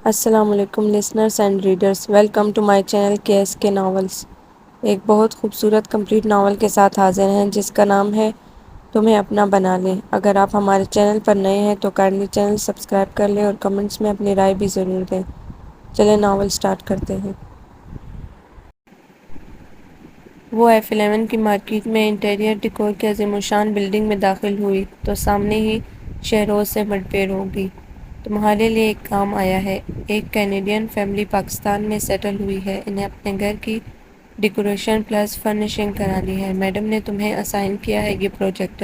السلام علیکم listeners and readers, welcome to my channel کے ناولز۔ ایک بہت خوبصورت کمپلیٹ ناول کے ساتھ حاضر ہیں جس کا نام ہے تمہیں اپنا بنا لیں۔ اگر آپ ہمارے چینل پر نئے ہیں تو کائنڈلی چینل سبسکرائب کر لیں اور کمنٹس میں اپنی رائے بھی ضرور دیں۔ چلیں ناول سٹارٹ کرتے ہیں۔ وہ F11 کی مارکیٹ میں انٹیریئر ڈیکور کی عظیم الشان بلڈنگ میں داخل ہوئی تو سامنے ہی شہروز سے مڈبھیڑ ہو گئی۔ تمہارے لیے ایک کام آیا ہے۔ ایک کینیڈین فیملی پاکستان میں سیٹل ہوئی ہے۔ انہیں اپنے گھر کی ڈیکوریشن پلس فرنشنگ کرانی ہے۔ میڈم نے تمہیں اسائن کیا ہے یہ پروجیکٹ۔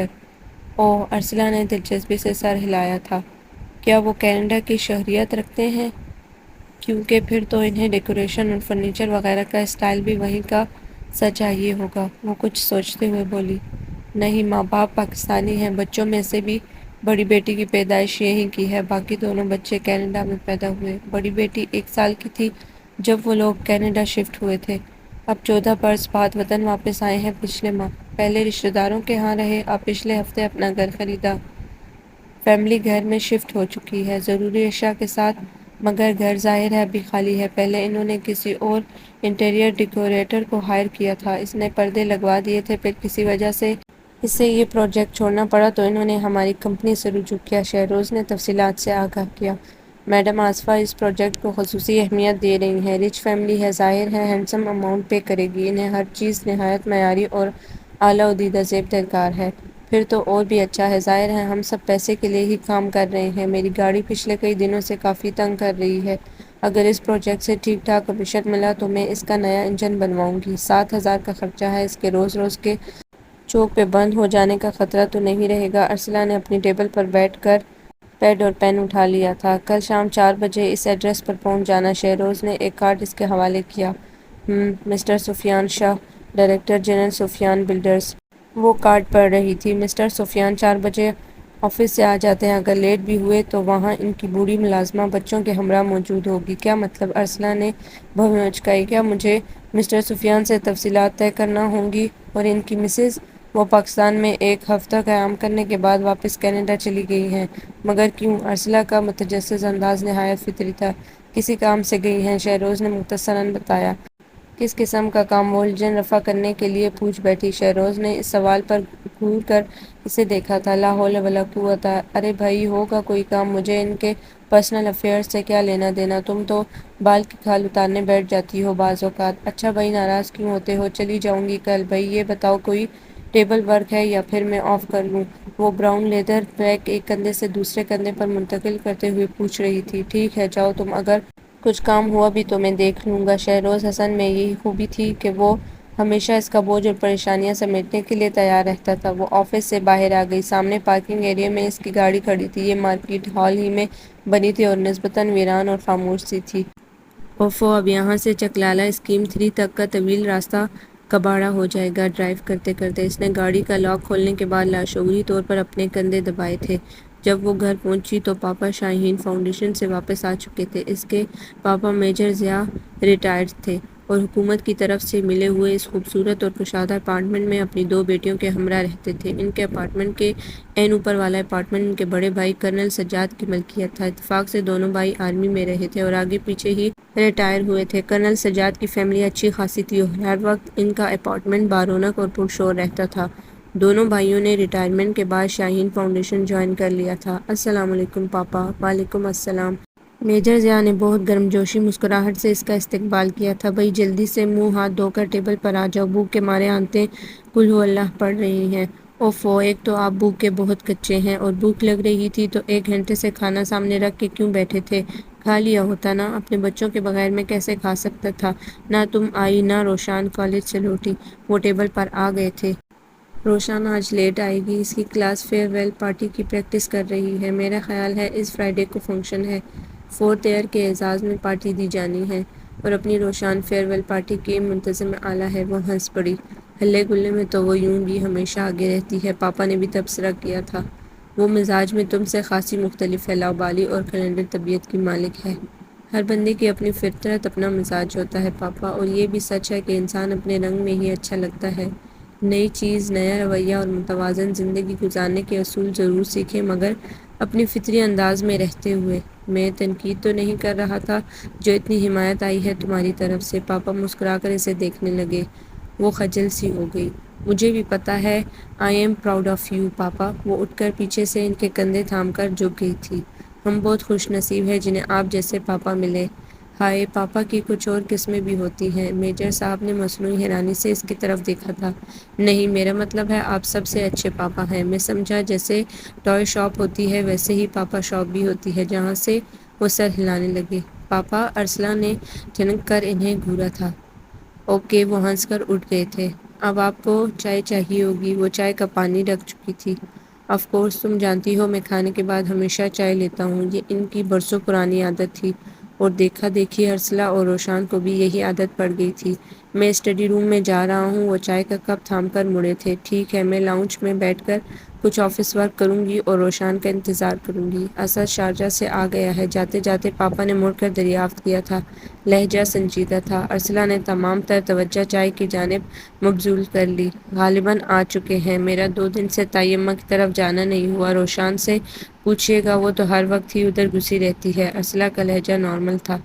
اوہ، ارسلہ نے دلچسپی سے سر ہلایا تھا۔ کیا وہ کینیڈا کی شہریت رکھتے ہیں؟ کیونکہ پھر تو انہیں ڈیکوریشن اور فرنیچر وغیرہ کا اسٹائل بھی وہیں کا سا چاہیے ہوگا۔ وہ کچھ سوچتے ہوئے بولی، نہیں، ماں باپ پاکستانی ہیں۔ بچوں میں سے بھی بڑی بیٹی کی پیدائش یہیں کی ہے، باقی دونوں بچے کینیڈا میں پیدا ہوئے۔ بڑی بیٹی 1 سال کی تھی جب وہ لوگ کینیڈا شفٹ ہوئے تھے۔ اب 14 برس بعد وطن واپس آئے ہیں پچھلے ماہ۔ پہلے رشتہ داروں کے ہاں رہے، اب پچھلے ہفتے اپنا گھر خریدا۔ فیملی گھر میں شفٹ ہو چکی ہے، ضروری اشیاء کے ساتھ، مگر گھر ظاہر ہے ابھی خالی ہے۔ پہلے انہوں نے کسی اور انٹیریئر ڈیکوریٹر کو ہائر کیا تھا، اس نے پردے لگوا دیے تھے، پھر کسی وجہ سے اسے یہ پروجیکٹ چھوڑنا پڑا تو انہوں نے ہماری کمپنی سے رجوع کیا۔ شہروز نے تفصیلات سے آگاہ کیا۔ میڈم آصفہ اس پروجیکٹ کو خصوصی اہمیت دے رہی ہیں۔ رچ فیملی ہے، ظاہر ہے ہینڈسم اماؤنٹ پے کرے گی۔ انہیں ہر چیز نہایت معیاری اور اعلیٰ ادیدہ زیب درکار ہے۔ پھر تو اور بھی اچھا ہے، ظاہر ہے ہم سب پیسے کے لیے ہی کام کر رہے ہیں۔ میری گاڑی پچھلے کئی دنوں سے کافی تنگ کر رہی ہے۔ اگر اس پروجیکٹ سے ٹھیک ٹھاک کمیشن ملا تو میں اس کا نیا انجن بنواؤں گی۔ 7,000 کا خرچہ ہے، اس کے روز روز کے چوک پہ بند ہو جانے کا خطرہ تو نہیں رہے گا؟ ارسلہ نے اپنی ٹیبل پر بیٹھ کر پیڈ اور پین اٹھا لیا تھا۔ کل شام 4 بجے اس ایڈریس پر پہنچ جانا۔ شہروز نے ایک کارڈ اس کے حوالے کیا۔ مسٹر سفیان شاہ، ڈائریکٹر جنرل سفیان بلڈرز۔ وہ کارڈ پڑھ رہی تھی۔ مسٹر سفیان 4 بجے آفس سے آ جاتے ہیں، اگر لیٹ بھی ہوئے تو وہاں ان کی بوڑھی ملازمہ بچوں کے ہمراہ موجود ہوگی۔ کیا مطلب؟ ارسلہ نے بھویں اچکائی۔ کیا مجھے مسٹر سفیان سے تفصیلات طے کرنا ہوں گی؟ اور ان کی مسز؟ وہ پاکستان میں 1 ہفتہ قیام کرنے کے بعد واپس کینیڈا چلی گئی ہیں۔ مگر کیوں؟ ارسلہ کا متجسس انداز نہایت فطری تھا۔ کسی کام سے گئی ہیں، شہروز نے مختصراً بتایا۔ کس قسم کا کام؟ وہ الجھن رفع کرنے کے لیے پوچھ بیٹھی۔ شہروز نے اس سوال پر گھور کر اسے دیکھا تھا۔ لا حول ولا قوت، ارے بھائی ہوگا کوئی کام، مجھے ان کے پرسنل افیئرز سے کیا لینا دینا؟ تم تو بال کی کھال اتارنے بیٹھ جاتی ہو بعض اوقات۔ اچھا بھائی، ناراض کیوں ہوتے ہو؟ چلی جاؤں گی کل۔ بھائی یہ بتاؤ کوئی ٹیبل ورک ہے یا پھر میں آف کر لوں؟ وہ براؤن لیدر بیگ ایک کندھے سے دوسرے کندھے پر منتقل کرتے ہوئے پوچھ رہی تھی۔ ٹھیک ہے جاؤ تم، اگر کچھ کام ہوا بھی تو میں دیکھ لوں گا۔ شہروز حسن میں یہی خوبی تھی کہ وہ ہمیشہ اس کا بوجھ اور پریشانیاں سمیٹنے کے لیے تیار رہتا تھا۔ وہ آفس سے باہر آ گئی۔ سامنے پارکنگ ایریا میں اس کی گاڑی کھڑی تھی۔ یہ مارکیٹ حال ہی میں بنی تھی اور نسبتاً ویران اور خاموش سی تھی۔ اوفو، اب یہاں سے چکلالہ اسکیم 3 تک کا طویل راستہ کباڑہ ہو جائے گا۔ ڈرائیو کرتے کرتے اس نے گاڑی کا لاک کھولنے کے بعد لاشعوری طور پر اپنے کندھے دبائے تھے۔ جب وہ گھر پہنچی تو پاپا شاہین فاؤنڈیشن سے واپس آ چکے تھے۔ اس کے پاپا میجر ضیاء ریٹائرڈ تھے اور حکومت کی طرف سے ملے ہوئے اس خوبصورت اور کشادہ اپارٹمنٹ میں اپنی 2 بیٹیوں کے ہمراہ رہتے تھے۔ ان کے اپارٹمنٹ کے عین اوپر والا اپارٹمنٹ ان کے بڑے بھائی کرنل سجاد کی ملکیت تھا۔ اتفاق سے دونوں بھائی آرمی میں رہے تھے اور آگے پیچھے ہی ریٹائر ہوئے تھے۔ کرنل سجاد کی فیملی اچھی خاصی تھی اور ہر وقت ان کا اپارٹمنٹ بارونق اور پرشور رہتا تھا۔ دونوں بھائیوں نے ریٹائرمنٹ کے بعد شاہین فاؤنڈیشن جوائن کر لیا تھا۔ السلام علیکم پاپا۔ وعلیکم السلام۔ میجر ضیاء نے بہت گرمجوشی مسکراہٹ سے اس کا استقبال کیا تھا۔ بھائی جلدی سے منہ ہاتھ دھو کر ٹیبل پر آ جاؤ، بھوک کے مارے آنتیں قل ہو اللہ پڑھ رہی ہیں۔ اوفو، ایک تو آپ بھوک کے بہت کچے ہیں اور بھوک لگ رہی تھی تو 1 گھنٹے سے کھانا سامنے رکھ کے کیوں بیٹھے تھے؟ کھا لیا ہوتا نا، اپنے بچوں کے بغیر میں کیسے کھا سکتا تھا؟ نہ تم آئی نہ روشان کالج سے لوٹی۔ وہ ٹیبل پر آ گئے تھے۔ روشان آج لیٹ آئے گی، اس کی کلاس فیئر ویل پارٹی کی پریکٹس کر رہی ہے۔ میرا خیال ہے اس فرائیڈے کو فنکشن ہے، 4th ایئر کے اعزاز میں پارٹی دی جانی ہے اور اپنی روشان فیئر ویل پارٹی کی منتظم اعلیٰ ہے۔ وہ ہنس پڑی۔ ہلے گلے میں تو وہ یوں بھی ہمیشہ آگے رہتی ہے، پاپا نے بھی تبصرہ کیا تھا۔ وہ مزاج میں تم سے خاصی مختلف ہے، لاابالی اور کیلنڈر طبیعت کی مالک ہے۔ ہر بندے کی اپنی فطرت، اپنا مزاج ہوتا ہے پاپا، اور یہ بھی سچ ہے کہ انسان اپنے رنگ میں ہی اچھا لگتا ہے۔ نئی چیز، نیا رویہ اور متوازن زندگی گزارنے کے اصول ضرور سیکھیں، مگر اپنی فطری انداز میں رہتے ہوئے۔ میں تنقید تو نہیں کر رہا تھا، جو اتنی حمایت آئی ہے تمہاری طرف سے۔ پاپا مسکرا کر اسے دیکھنے لگے۔ وہ خجل سی ہو گئی۔ مجھے بھی پتا ہے، I am proud of you papa. وہ اٹھ کر پیچھے سے ان کے کندھے تھام کر جھک گئی تھی۔ ہم بہت خوش نصیب ہیں جنہیں آپ جیسے پاپا ملے۔ ہائے، پاپا کی کچھ اور قسمیں بھی ہوتی ہیں۔ میجر صاحب نے مصنوعی حیرانی سے اس کی طرف دیکھا تھا۔ نہیں، میرا مطلب ہے آپ سب سے اچھے پاپا ہیں۔ میں سمجھا جیسے ٹوائے شاپ ہوتی ہے ویسے ہی پاپا شاپ بھی ہوتی ہے، جہاں سے وہ سر ہلانے لگے۔ پاپا، ارسلہ نے ٹھنک کر انہیں گھورا تھا۔ اوکے، وہ ہنس کر اٹھ گئے تھے۔ اب آپ کو چائے چاہیے ہوگی۔ وہ چائے کا پانی رکھ چکی تھی۔ آف کورس، تم جانتی ہو میں کھانے کے بعد ہمیشہ چائے لیتا ہوں۔ یہ ان کی برسوں پرانی عادت تھی، اور دیکھا دیکھی ارسلہ اور روشان کو بھی یہی عادت پڑ گئی تھی۔ میں اسٹڈی روم میں جا رہا ہوں۔ وہ چائے کا کپ تھام کر مڑے تھے۔ ٹھیک ہے، میں لاؤنج میں بیٹھ کر کچھ آفس ورک کروں گی اور روشان کا انتظار کروں گی۔ اسد شارجہ سے آ گیا ہے۔ جاتے جاتے پاپا نے مڑ کر دریافت کیا تھا۔ لہجہ سنجیدہ تھا۔ ارسلہ نے تمام تر توجہ چائے کی جانب مبذول کر لی۔ غالباً آ چکے ہیں۔ میرا 2 دن سے طائی اماں کی طرف جانا نہیں ہوا۔ روشان سے پوچھیے گا، وہ تو ہر وقت ہی ادھر گھسی رہتی ہے۔ ارسلہ کا لہجہ نارمل تھا۔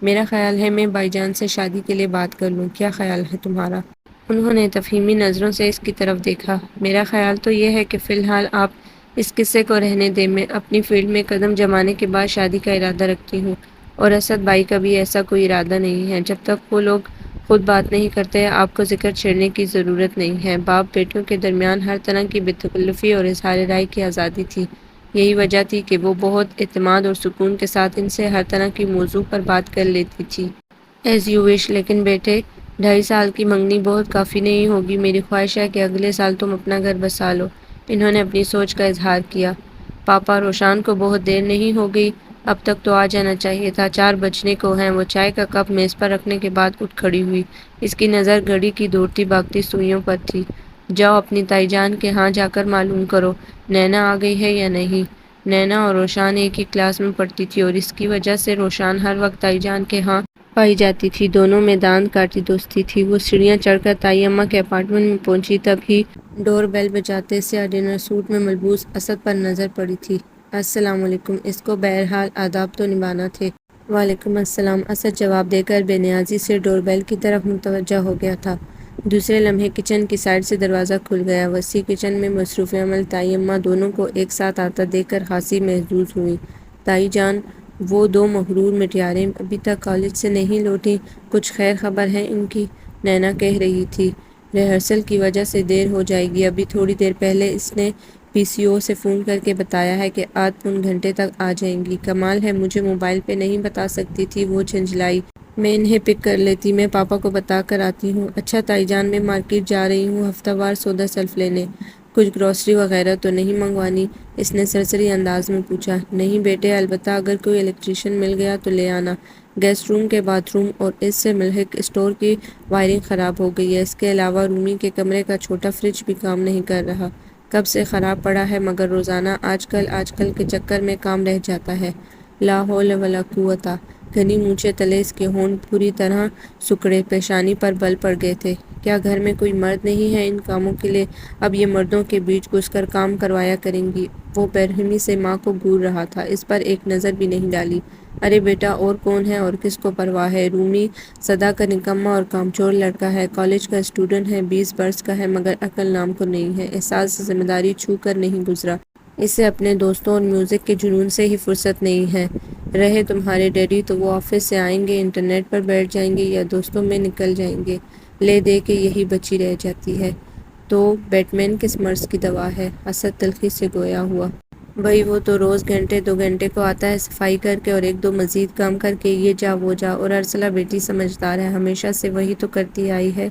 میرا خیال ہے میں بھائی جان سے شادی کے لیے بات کر لوں۔ کیا خیال ہے تمہارا؟ انہوں نے تفہیمی نظروں سے اس کی طرف دیکھا۔ میرا خیال تو یہ ہے کہ فی الحال آپ اس قصے کو رہنے دیں۔ میں اپنی فیلڈ میں قدم جمانے کے بعد شادی کا ارادہ رکھتی ہوں، اور اسد بھائی کا بھی ایسا کوئی ارادہ نہیں ہے۔ جب تک وہ لوگ خود بات نہیں کرتے، آپ کو ذکر چھیڑنے کی ضرورت نہیں ہے۔ باپ بیٹوں کے درمیان ہر طرح کی بے تکلفی اور اظہار رائے کی آزادی تھی۔ یہی وجہ تھی کہ وہ بہت اعتماد اور سکون کے ساتھ ان سے ہر طرح کی موضوع پر بات کر لیتی تھی۔ ایز یو وش، لیکن بیٹے 2.5 سال کی منگنی بہت کافی نہیں ہوگی۔ میری خواہش ہے کہ اگلے سال تم اپنا گھر بسا لو۔ انہوں نے اپنی سوچ کا اظہار کیا۔ پاپا، روشان کو بہت دیر نہیں ہو گئی؟ اب تک تو آ جانا چاہیے تھا، 4 بجنے کو ہیں۔ وہ چائے کا کپ میز پر رکھنے کے بعد اٹھ کھڑی ہوئی۔ اس کی نظر گھڑی کی دوڑتی بھاگتی سوئیوں پر تھی۔ جاؤ اپنی تائی جان کے ہاں جا کر معلوم کرو، نینا آ گئی ہے یا نہیں۔ نینا اور روشان ایک ہی کلاس میں پڑھتی تھی، اور اس کی وجہ سے روشان ہر وقت تائی جان کے ہاں پائی جاتی تھی۔ دونوں میں دانت کاٹی دوستی تھی۔ وہ سیڑھیاں چڑھ کر طائی اماں کے اپارٹمنٹ میں پہنچی، تب ہی ڈور بیل بجاتے سیاہ ڈنر سوٹ میں ملبوس اسد پر نظر پڑی تھی۔ السلام علیکم۔ اس کو بہرحال آداب تو نبھانا تھے۔ وعلیکم السلام، اسد جواب دے کر بے نیازی سے ڈور بیل کی طرف متوجہ ہو گیا تھا۔ دوسرے لمحے کچن کی سائڈ سے دروازہ کھل گیا۔ وسیع کچن میں مصروف عمل طائی اماں دونوں کو ایک ساتھ آتا دیکھ کر خاصی محظوظ ہوئیں۔ طائی جان، وہ 2 مغرور مٹیاریں ابھی تک کالج سے نہیں لوٹیں، کچھ خیر خبر ہے ان کی؟ نینا کہہ رہی تھی ریہرسل کی وجہ سے دیر ہو جائے گی۔ ابھی تھوڑی دیر پہلے اس نے پی سی او سے فون کر کے بتایا ہے کہ آدھ پون گھنٹے تک آ جائیں گی۔ کمال ہے، مجھے موبائل پہ نہیں بتا سکتی تھی، وہ جھنجھلائی۔ میں انہیں پک کر لیتی، میں پاپا کو بتا کر آتی ہوں۔ اچھا طائی جان، میں مارکیٹ جا رہی ہوں ہفتہ وار سودا سلف لینے۔ کچھ گروسری وغیرہ تو نہیں منگوانی؟ اس نے سرسری انداز میں پوچھا۔ نہیں بیٹے، البتہ اگر کوئی الیکٹریشین مل گیا تو لے آنا۔ گیسٹ روم کے باتھ روم اور اس سے ملحق اسٹور کی وائرنگ خراب ہو گئی ہے۔ اس کے علاوہ رومی کے کمرے کا چھوٹا فریج بھی کام نہیں کر رہا، کب سے خراب پڑا ہے، مگر روزانہ آج کل کے چکر میں کام رہ جاتا ہے۔ لا حول ولا قوت۔ گھنی مونچھیں تلے اس کے ہونٹ پوری طرح سکڑے، پیشانی پر بل پڑ گئے تھے۔ کیا گھر میں کوئی مرد نہیں ہے ان کاموں کے لیے؟ اب یہ مردوں کے بیچ گھس کر کام کروایا کریں گی۔ وہ برہمی سے ماں کو گھور رہا تھا، اس پر ایک نظر بھی نہیں ڈالی۔ ارے بیٹا، اور کون ہے اور کس کو پرواہ ہے؟ رومی صدا کا نکما اور کامچور لڑکا ہے، کالج کا اسٹوڈنٹ ہے، 20 برس کا ہے، مگر عقل نام کو نہیں ہے، احساس ذمہ داری چھو کر نہیں گزرا۔ اسے اپنے دوستوں اور میوزک کے جنون سے ہی فرصت نہیں ہے۔ رہے تمہارے ڈیڈی تو وہ آفس سے آئیں گے، انٹرنیٹ پر بیٹھ جائیں گے یا دوستوں میں نکل جائیں گے، لے دے کے یہی بچی رہ جاتی ہے۔ تو بیٹ مین کس مرض کی دوا ہے؟ اسد تلخی سے گویا ہوا۔ بھئی وہ تو روز گھنٹے 2 گھنٹے کو آتا ہے، صفائی کر کے اور 1-2 مزید کام کر کے، یہ جا وہ جا، اور ارسلہ بیٹی سمجھدار ہے، ہمیشہ سے وہی تو کرتی آئی ہے۔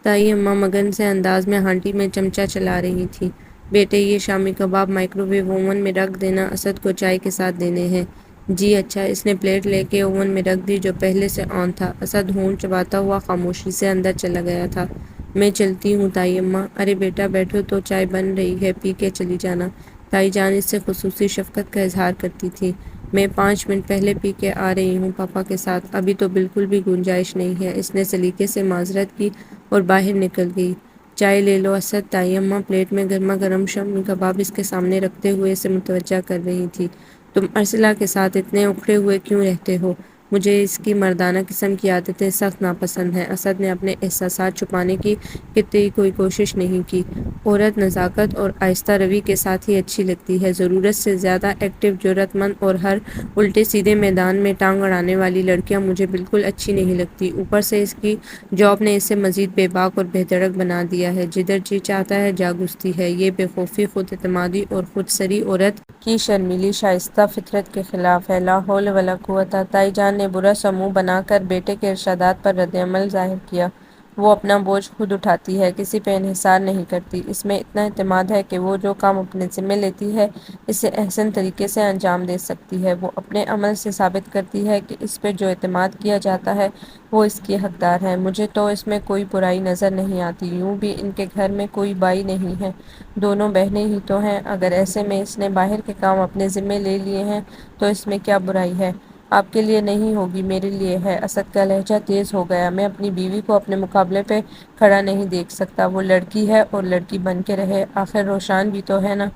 طائی اماں مگن سے انداز میں ہانٹی میں چمچہ چلا رہی تھیں۔ بیٹے، یہ شامی کباب مائکرو ویو اوون میں رکھ دینا، اسد کو چائے کے ساتھ دینے ہیں۔ جی اچھا۔ اس نے پلیٹ لے کے اوون میں رکھ دی جو پہلے سے آن تھا۔ اسد ہونٹ چباتا ہوا خاموشی سے اندر چلا گیا تھا۔ میں چلتی ہوں طائی اماں۔ ارے بیٹا بیٹھو تو، چائے بن رہی ہے، پی کے چلی جانا۔ طائی جان اس سے خصوصی شفقت کا اظہار کرتی تھی۔ میں 5 منٹ پہلے پی کے آ رہی ہوں پاپا کے ساتھ، ابھی تو بالکل بھی گنجائش نہیں ہے۔ اس نے سلیقے سے معذرت کی اور باہر نکل گئی۔ چائے لے لو اسد۔ طائی اماں پلیٹ میں گرما گرم شامی کباب اس کے سامنے رکھتے ہوئے اسے متوجہ کر رہی تھی۔ تم ارسلہ کے ساتھ اتنے اکھڑے ہوئے کیوں رہتے ہو؟ مجھے اس کی مردانہ قسم کی عادتیں سخت ناپسند ہیں۔ اسد نے اپنے احساسات چھپانے کی قطعی کوئی کوشش نہیں کی۔ عورت نزاکت اور آہستہ روی کے ساتھ ہی اچھی لگتی ہے۔ ضرورت سے زیادہ ایکٹیو، جرأت مند اور ہر الٹے سیدھے میدان میں ٹانگ اڑانے والی لڑکیاں مجھے بالکل اچھی نہیں لگتی۔ اوپر سے اس کی جاب نے اسے مزید بے باک اور بے دھڑک بنا دیا ہے۔ جدھر جی چاہتا ہے جا گھستی ہے۔ یہ بے خوفی، خود اعتمادی اور خود سری عورت کی شرمیلی شائستہ فطرت کے خلاف ہے۔ لا حول ولا قوت۔ تائی جان نے برا سا منہ بنا کر بیٹے کے ارشادات پر ردعمل ظاہر کیا۔ وہ اپنا بوجھ خود اٹھاتی ہے، کسی پہ انحصار نہیں کرتی۔ اس میں اتنا اعتماد ہے کہ وہ جو کام اپنے ذمے لیتی ہے اسے احسن طریقے سے انجام دے سکتی ہے۔ وہ اپنے عمل سے ثابت کرتی ہے کہ اس پہ جو اعتماد کیا جاتا ہے وہ اس کی حقدار ہے۔ مجھے تو اس میں کوئی برائی نظر نہیں آتی۔ یوں بھی ان کے گھر میں کوئی بائی نہیں ہے، دونوں بہنیں ہی تو ہیں۔ اگر ایسے میں اس نے باہر کے کام اپنے ذمے لے لیے ہیں تو اس میں کیا برائی ہے؟ آپ کے لیے نہیں ہوگی، میرے لیے ہے۔ اسد کا لہجہ تیز ہو گیا۔ میں اپنی بیوی کو اپنے مقابلے پہ کھڑا نہیں دیکھ سکتا۔ وہ لڑکی ہے اور لڑکی بن کے رہے۔ آخر روشان بھی تو ہے نا۔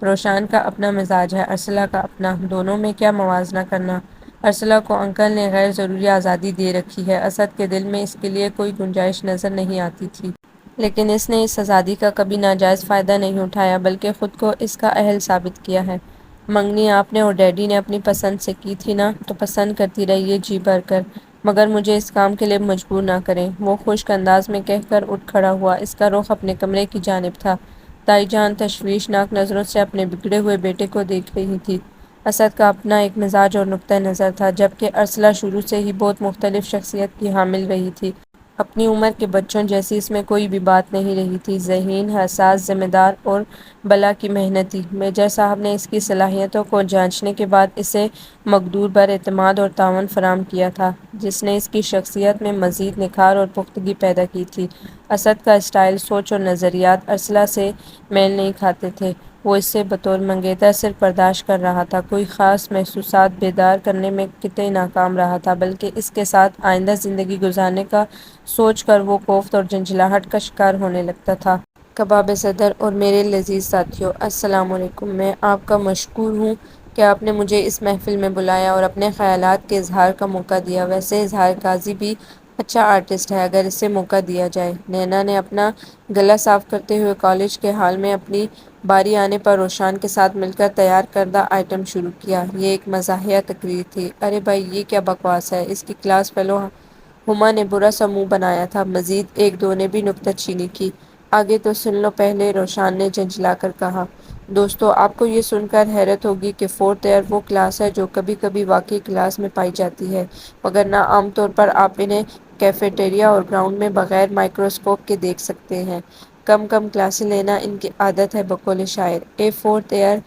روشان کا اپنا مزاج ہے، ارسلہ کا اپنا، دونوں میں کیا موازنہ کرنا؟ ارسلہ کو انکل نے غیر ضروری آزادی دے رکھی ہے۔ اسد کے دل میں اس کے لیے کوئی گنجائش نظر نہیں آتی تھی، لیکن اس نے اس آزادی کا کبھی ناجائز فائدہ نہیں اٹھایا بلکہ خود کو اس کا اہل ثابت کیا ہے۔ منگنی آپ نے اور ڈیڈی نے اپنی پسند سے کی تھی نا، تو پسند کرتی رہیے جی بھر کر، مگر مجھے اس کام کے لیے مجبور نہ کریں۔ وہ خشک انداز میں کہہ کر اٹھ کھڑا ہوا۔ اس کا رخ اپنے کمرے کی جانب تھا۔ تائی جان تشویشناک نظروں سے اپنے بگڑے ہوئے بیٹے کو دیکھ رہی تھی۔ اسد کا اپنا ایک مزاج اور نقطہ نظر تھا، جبکہ ارسلہ شروع سے ہی بہت مختلف شخصیت کی حامل رہی تھی۔ اپنی عمر کے بچوں جیسی اس میں کوئی بھی بات نہیں رہی تھی۔ ذہین، حساس، ذمہ دار اور بلا کی محنتی۔ میجر صاحب نے اس کی صلاحیتوں کو جانچنے کے بعد اسے مقدور بر اعتماد اور تعاون فراہم کیا تھا، جس نے اس کی شخصیت میں مزید نکھار اور پختگی پیدا کی تھی۔ اسد کا اسٹائل، سوچ اور نظریات ارسلہ سے میل نہیں کھاتے تھے۔ وہ اس سے بطور منگیتر صرف برداشت کر رہا تھا، کوئی خاص محسوسات بیدار کرنے میں قطعی ناکام رہا تھا، بلکہ اس کے ساتھ آئندہ زندگی گزارنے کا سوچ کر وہ کوفت اور جھنجھلاہٹ کا شکار ہونے لگتا تھا۔ کباب صدر اور میرے لذیذ ساتھیو، السلام علیکم۔ میں آپ کا مشکور ہوں کہ آپ نے مجھے اس محفل میں بلایا اور اپنے خیالات کے اظہار کا موقع دیا۔ ویسے اظہار قاضی بھی اچھا آرٹسٹ ہے اگر اسے موقع دیا جائے۔ نینا نے اپنا گلا صاف کرتے ہوئے کالج کے ہال میں اپنی باری آنے پر روشان کے ساتھ مل کر تیار کردہ آئٹم شروع کیا۔ یہ ایک مزاحیہ تقریر تھی۔ ارے بھائی، یہ کیا بکواس ہے؟ اس کی کلاس فیلو ہما نے برا سا منہ بنایا تھا۔ مزید ایک دو نے بھی نکتہ چینی کی۔ آگے تو سن لو پہلے، روشان نے جھنجھلا کر کہا۔ دوستو، آپ کو یہ سن کر حیرت ہوگی کہ فورتھ ایئر وہ کلاس ہے جو کبھی کبھی واقعی کلاس میں پائی جاتی ہے، وگرنہ عام طور پر آپ انہیں کیفیٹیریا اور گراؤنڈ میں بغیر مائکروسکوپ کے دیکھ سکتے ہیں۔ کم کلاسیں لینا ان کی عادت ہے۔ بقول شاعر، اے فورتھ ایئر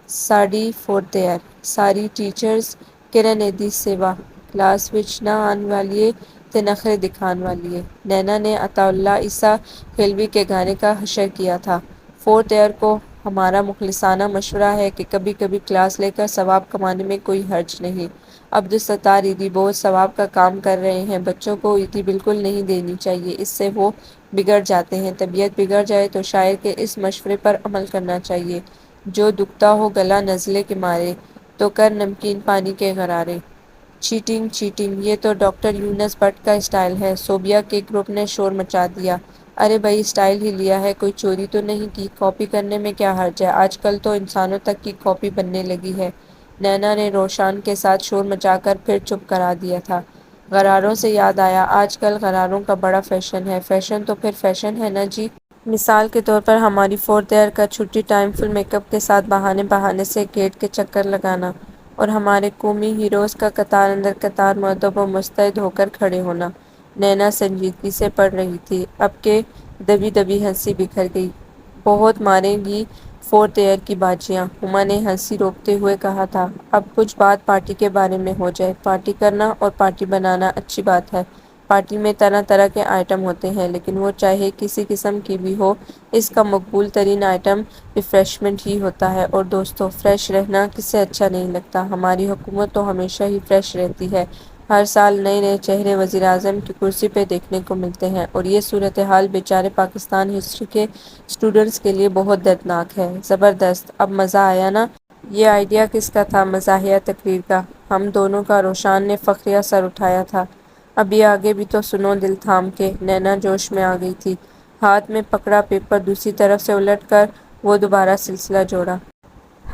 ساڈی فورتھ ایئر، ساری ٹیچرز کرن ایدی سیوا، کلاس وچ نہ آن والیے تے نخرے دکھان والیے۔ نینا نے عطا اللہ عیسیٰ کھلوی کے گانے کا حشر کیا تھا۔ فورتھ ایئر کو ہمارا مخلصانہ مشورہ ہے کہ کبھی کبھی کلاس لے کر ثواب کمانے میں کوئی حرج نہیں۔ عبدالستار ایدی بہت ثواب کا کام کر رہے ہیں۔ بچوں کو عیدی بالکل نہیں دینی چاہیے، اس سے وہ بگڑ جاتے ہیں۔ طبیعت بگڑ جائے تو شاعر کے اس مشورے پر عمل کرنا چاہیے۔ جو دکھتا ہو گلا نزلے کے مارے، تو کر نمکین پانی کے غرارے۔ چیٹنگ چیٹنگ، یہ تو ڈاکٹر یونس بٹ کا اسٹائل ہے۔ صوبیہ کے گروپ نے شور مچا دیا۔ ارے بھائی، اسٹائل ہی لیا ہے، کوئی چوری تو نہیں کی؟ کاپی کرنے میں کیا حرج ہے؟ آج کل تو انسانوں تک کی کاپی بننے لگی ہے۔ نینا نے روشان کے ساتھ شور مچا کر پھر چپ کرا دیا تھا۔ غراروں سے یاد آیا، آج کل غراروں کا بڑا فیشن ہے۔ فیشن تو پھر فیشن ہے نا جی۔ مثال کے طور پر ہماری فورتھ ایئر کا چھٹی ٹائم فل میک اپ کے ساتھ بہانے سے گیٹ کے چکر لگانا، اور ہمارے قومی ہیروز کا قطار اندر قطار مؤدب و مستعد ہو کر کھڑے ہونا۔ نینا سنجیدگی سے پڑھ رہی تھی۔ اب کے دبی دبی ہنسی بکھر گئی۔ بہت ماریں گی فورتھ ایئر کی باجیاں، ہما نے ہنسی روکتے ہوئے کہا تھا۔ اب کچھ بات پارٹی کے بارے میں ہو جائے۔ پارٹی کرنا اور پارٹی بنانا اچھی بات ہے۔ پارٹی میں طرح طرح کے آئٹم ہوتے ہیں، لیکن وہ چاہے کسی قسم کی بھی ہو، اس کا مقبول ترین آئٹم ریفریشمنٹ ہی ہوتا ہے۔ اور دوستو، فریش رہنا کسے اچھا نہیں لگتا؟ ہماری حکومت تو ہمیشہ ہی فریش رہتی ہے۔ ہر سال نئے نئے چہرے وزیر اعظم کی کرسی پہ دیکھنے کو ملتے ہیں، اور یہ صورتحال بیچارے پاکستان ہسٹری کے اسٹوڈنٹس کے لیے بہت دردناک ہے۔ زبردست، اب مزہ آیا نا؟ یہ آئیڈیا کس کا تھا؟ مزاحیہ تقریر کا۔ ہم دونوں کا۔ روشان نے فخریہ سر اٹھایا تھا۔ ابھی آگے بھی تو سنو دل تھام کے۔ نینا جوش میں آ گئی تھی۔ ہاتھ میں پکڑا پیپر دوسری طرف سے الٹ کر وہ دوبارہ سلسلہ جوڑا۔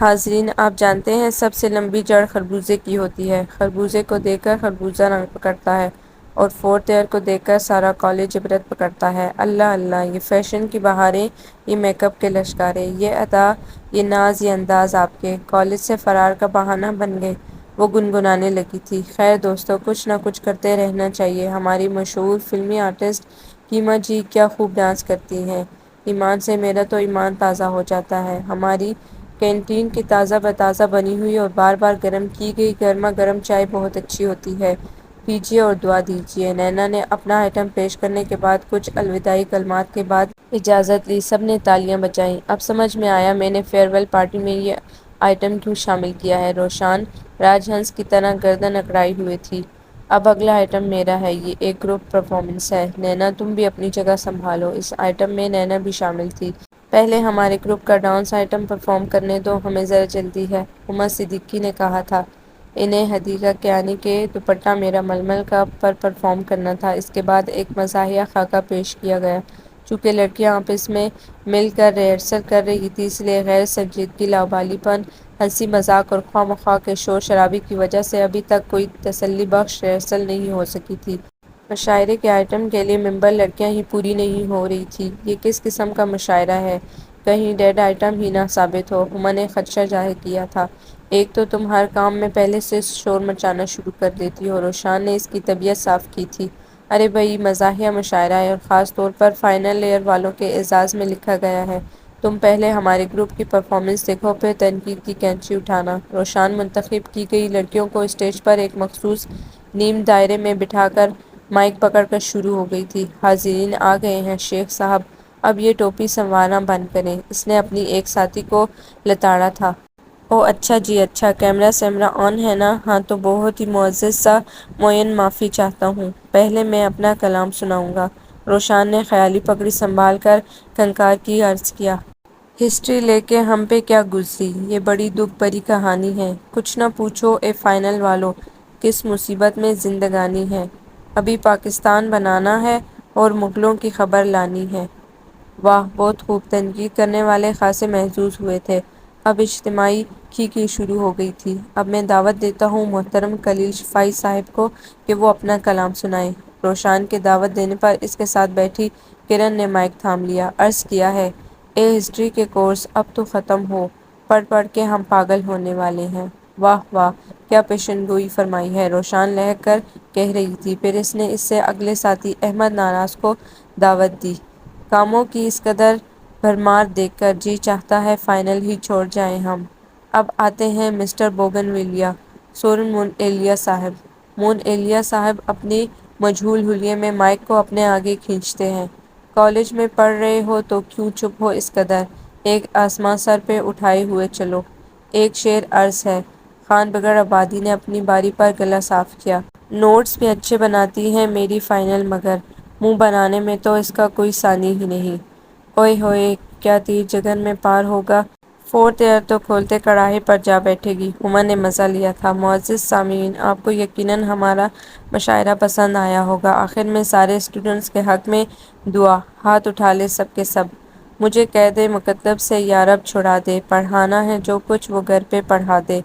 حاضرین، آپ جانتے ہیں سب سے لمبی جڑ خربوزے کی ہوتی ہے۔ خربوزے کو دیکھ کر خربوزہ رنگ پکڑتا ہے اور فورتھ ایئر کو دیکھ کر سارا کالج عبرت پکڑتا ہے۔ اللہ اللہ، یہ فیشن کی بہاریں، یہ میک اپ کے لشکارے، یہ ادا، یہ ناز، یہ انداز آپ کے کالج سے فرار کا بہانہ بن گئے۔ وہ گنگنانے لگی تھی۔ خیر دوستو، کچھ نہ کچھ کرتے رہنا چاہیے۔ ہماری مشہور فلمی آرٹسٹ کیما جی کیا خوب ڈانس کرتی ہیں۔ ایمان سے میرا تو ایمان تازہ ہو جاتا ہے۔ ہماری کینٹین کی تازہ بتازہ بنی ہوئی اور بار بار گرم کی گئی گرما گرم چائے بہت اچھی ہوتی ہے۔ پیجیے اور دعا دیجیے۔ نینا نے اپنا آئٹم پیش کرنے کے بعد کچھ الوداعی کلمات کے بعد اجازت لی۔ سب نے تالیاں بجائیں۔ اب سمجھ میں آیا میں نے فیئر ویل پارٹی میں یہ آئٹم کیوں شامل کیا ہے۔ روشان راج ہنس کی طرح گردن اکڑائے ہوئے تھی۔ اب اگلا آئٹم میرا ہے۔ یہ ایک گروپ پرفارمنس ہے۔ نینا تم بھی اپنی جگہ سنبھالو۔ اس آئٹم میں نینا بھی شامل تھی۔ پہلے ہمارے گروپ کا ڈانس آئٹم پرفارم کرنے دو، ہمیں ذرا جلدی ہے، عمر صدیقی نے کہا تھا۔ انہیں حدیقہ کیانی کے دوپٹہ میرا ململ کا پر پرفارم کرنا تھا۔ اس کے بعد ایک مزاحیہ خاکہ پیش کیا گیا۔ چونکہ لڑکیاں آپس میں مل کر ریہرسل کر رہی تھیں اس لیے غیر سنجیدگی، لاابالی پن، ہنسی مذاق اور خواہ مخواہ کے شور شرابے کی وجہ سے ابھی تک کوئی تسلی بخش ریہرسل نہیں ہو سکی تھی۔ مشاعرے کے آئٹم کے لیے ممبر لڑکیاں ہی پوری نہیں ہو رہی تھیں۔ یہ کس قسم کا مشاعرہ ہے؟ کہیں ڈیڈ آئٹم ہی نہ ثابت ہو۔ ہما نے خدشہ ظاہر کیا تھا۔ ایک تو تم ہر کام میں پہلے سے شور مچانا شروع کر دیتی ہو۔ روشان نے اس کی طبیعت صاف کی تھی۔ ارے بھئی، مزاحیہ مشاعرہ ہے اور خاص طور پر فائنل ایئر والوں کے اعزاز میں لکھا گیا ہے۔ تم پہلے ہمارے گروپ کی پرفارمنس دیکھو پھر تنقید کی کینچی اٹھانا۔ روشان منتخب کی گئی لڑکیوں کو اسٹیج پر ایک مخصوص نیم دائرے میں بٹھا کر مائک پکڑ کر شروع ہو گئی تھی۔ حاضرین آ گئے ہیں، شیخ صاحب اب یہ ٹوپی سنوارنا بند کریں۔ اس نے اپنی ایک ساتھی کو لتاڑا تھا۔ اوہ اچھا جی اچھا، کیمرہ سیمرہ آن ہے نا؟ ہاں تو بہت ہی معزز سا معین معافی چاہتا ہوں۔ پہلے میں اپنا کلام سناؤں گا۔ روشان نے خیالی پگڑی سنبھال کر کھنکار کی عرض کیا۔ ہسٹری لے کے ہم پہ کیا گزری؟ یہ بڑی دکھ بھری کہانی ہے۔ کچھ نہ پوچھو اے فائنل والو، کس مصیبت میں زندگانی ہے۔ ابھی پاکستان بنانا ہے اور مغلوں کی خبر لانی ہے۔ واہ بہت خوب۔ تنقید کرنے والے خاصے محظوظ ہوئے تھے۔ اب اجتماعی کھیکھی شروع ہو گئی تھی۔ اب میں دعوت دیتا ہوں محترم خلیل شفائی صاحب کو کہ وہ اپنا کلام سنائیں۔ روشان کے دعوت دینے پر اس کے ساتھ بیٹھی کرن نے مائک تھام لیا۔ عرض کیا ہے اے ہسٹری کے کورس اب تو ختم ہو، پڑھ پڑھ کے ہم پاگل ہونے والے ہیں۔ واہ واہ، کیا پیشن گوئی فرمائی ہے، روشان لہک کر کہہ رہی تھی۔ پھر اس نے اس سے اگلے ساتھی احمد ناراض کو دعوت دی۔ کاموں کی اس قدر بھرمار دیکھ کر جی چاہتا ہے فائنل ہی چھوڑ جائیں ہم۔ اب آتے ہیں مسٹر بوگن ویلیا، سورن مون ایلیا صاحب۔ مون ایلیا صاحب اپنی مجہول حلیے میں مائک کو اپنے آگے کھینچتے ہیں۔ کالج میں پڑھ رہے ہو تو کیوں چپ ہو اس قدر؟ ایک آسمان سر پہ اٹھائے ہوئے چلو۔ ایک شعر عرض ہے۔ خان بگڑ آبادی نے اپنی باری پر گلا صاف کیا۔ نوٹس بھی اچھے بناتی ہے میری فائنل، مگر منہ بنانے میں تو اس کا کوئی ثانی ہی نہیں۔ اوئے ہوئے کیا تیر جگن میں پار ہوگا۔ فورتھ ایئر تو کھولتے کڑاہے پر جا بیٹھے گی۔ ہما نے مزہ لیا تھا۔ معزز سامعین، آپ کو یقیناً ہمارا مشاعرہ پسند آیا ہوگا۔ آخر میں سارے اسٹوڈنٹس کے حق میں دعا۔ ہاتھ اٹھا لیں سب کے سب۔ مجھے قید مکتب سے یا رب چھڑا دے، پڑھانا ہے جو کچھ وہ گھر پہ پڑھا دے۔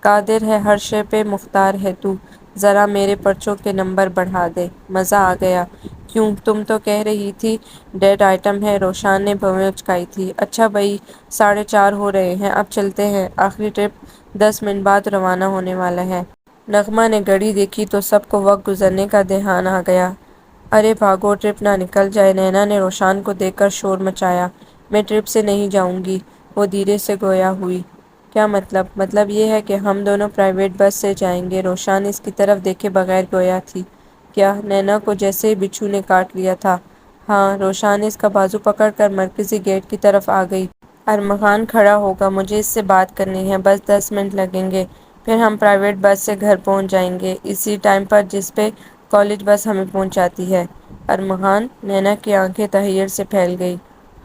قادر ہے ہر شے پہ، مختار ہے تو، ذرا میرے پرچوں کے نمبر بڑھا دے۔ مزہ آ گیا۔ کیوں، تم تو کہہ رہی تھی ڈیڈ آئٹم ہے، روشان نے بھویں اچکائی تھی۔ اچھا بھئی، 4:30 ہو رہے ہیں، اب چلتے ہیں۔ آخری ٹرپ 10 منٹ بعد روانہ ہونے والا ہے۔ نغمہ نے گھڑی دیکھی تو سب کو وقت گزرنے کا دھیان آ گیا۔ ارے بھاگو، ٹرپ نہ نکل جائے۔ نینا نے روشان کو دیکھ کر شور مچایا۔ میں ٹرپ سے نہیں جاؤں گی، وہ دھیرے سے گویا ہوئی۔ کیا مطلب؟ مطلب یہ ہے کہ ہم دونوں پرائیویٹ بس سے جائیں گے۔ روشان اس کی طرف دیکھے بغیر گویا تھی۔ کیا؟ نینا کو جیسے بچھو نے کاٹ لیا تھا۔ ہاں، روشان اس کا بازو پکڑ کر مرکزی گیٹ کی طرف آ گئی۔ ارمغان کھڑا ہوگا، مجھے اس سے بات کرنی ہے، بس 10 منٹ لگیں گے، پھر ہم پرائیویٹ بس سے گھر پہنچ جائیں گے، اسی ٹائم پر جس پہ کالج بس ہمیں پہنچاتی ہے۔ ارمغان؟ نینا کی آنکھیں تحیر سے پھیل گئی۔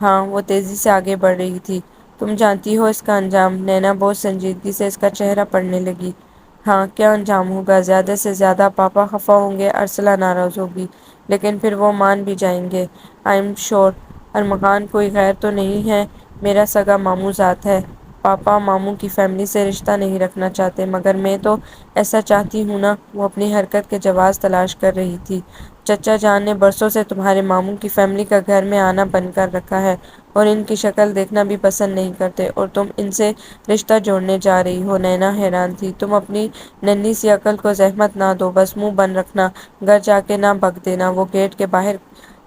ہاں، وہ تیزی سے آگے بڑھ رہی تھی۔ تم جانتی ہو اس کا انجام؟ نینا بہت سنجیدگی سے اس کا چہرہ پڑھنے لگی۔ ہاں، کیا انجام ہوگا؟ زیادہ سے زیادہ پاپا خفا ہوں گے، ارسلہ ناراض ہوگی، لیکن پھر وہ مان بھی جائیں گے۔ I am sure. ارمغان کوئی غیر تو نہیں ہے؟ میرا سگا ماموں ذات ہے۔ پاپا ماموں کی فیملی سے رشتہ نہیں رکھنا چاہتے، مگر میں تو ایسا چاہتی ہوں نا۔ وہ اپنی حرکت کے جواز تلاش کر رہی تھی۔ چچا جان نے برسوں سے تمہارے ماموں کی فیملی کا گھر میں آنا بند کر رکھا ہے اور ان کی شکل دیکھنا بھی پسند نہیں کرتے، اور تم ان سے رشتہ جوڑنے جا رہی ہو؟ نینا حیران تھی۔ تم اپنی ننھی سی عقل کو زحمت نہ دو، بس منہ بند رکھنا، گھر جا کے نہ بک دینا۔ وہ گیٹ کے باہر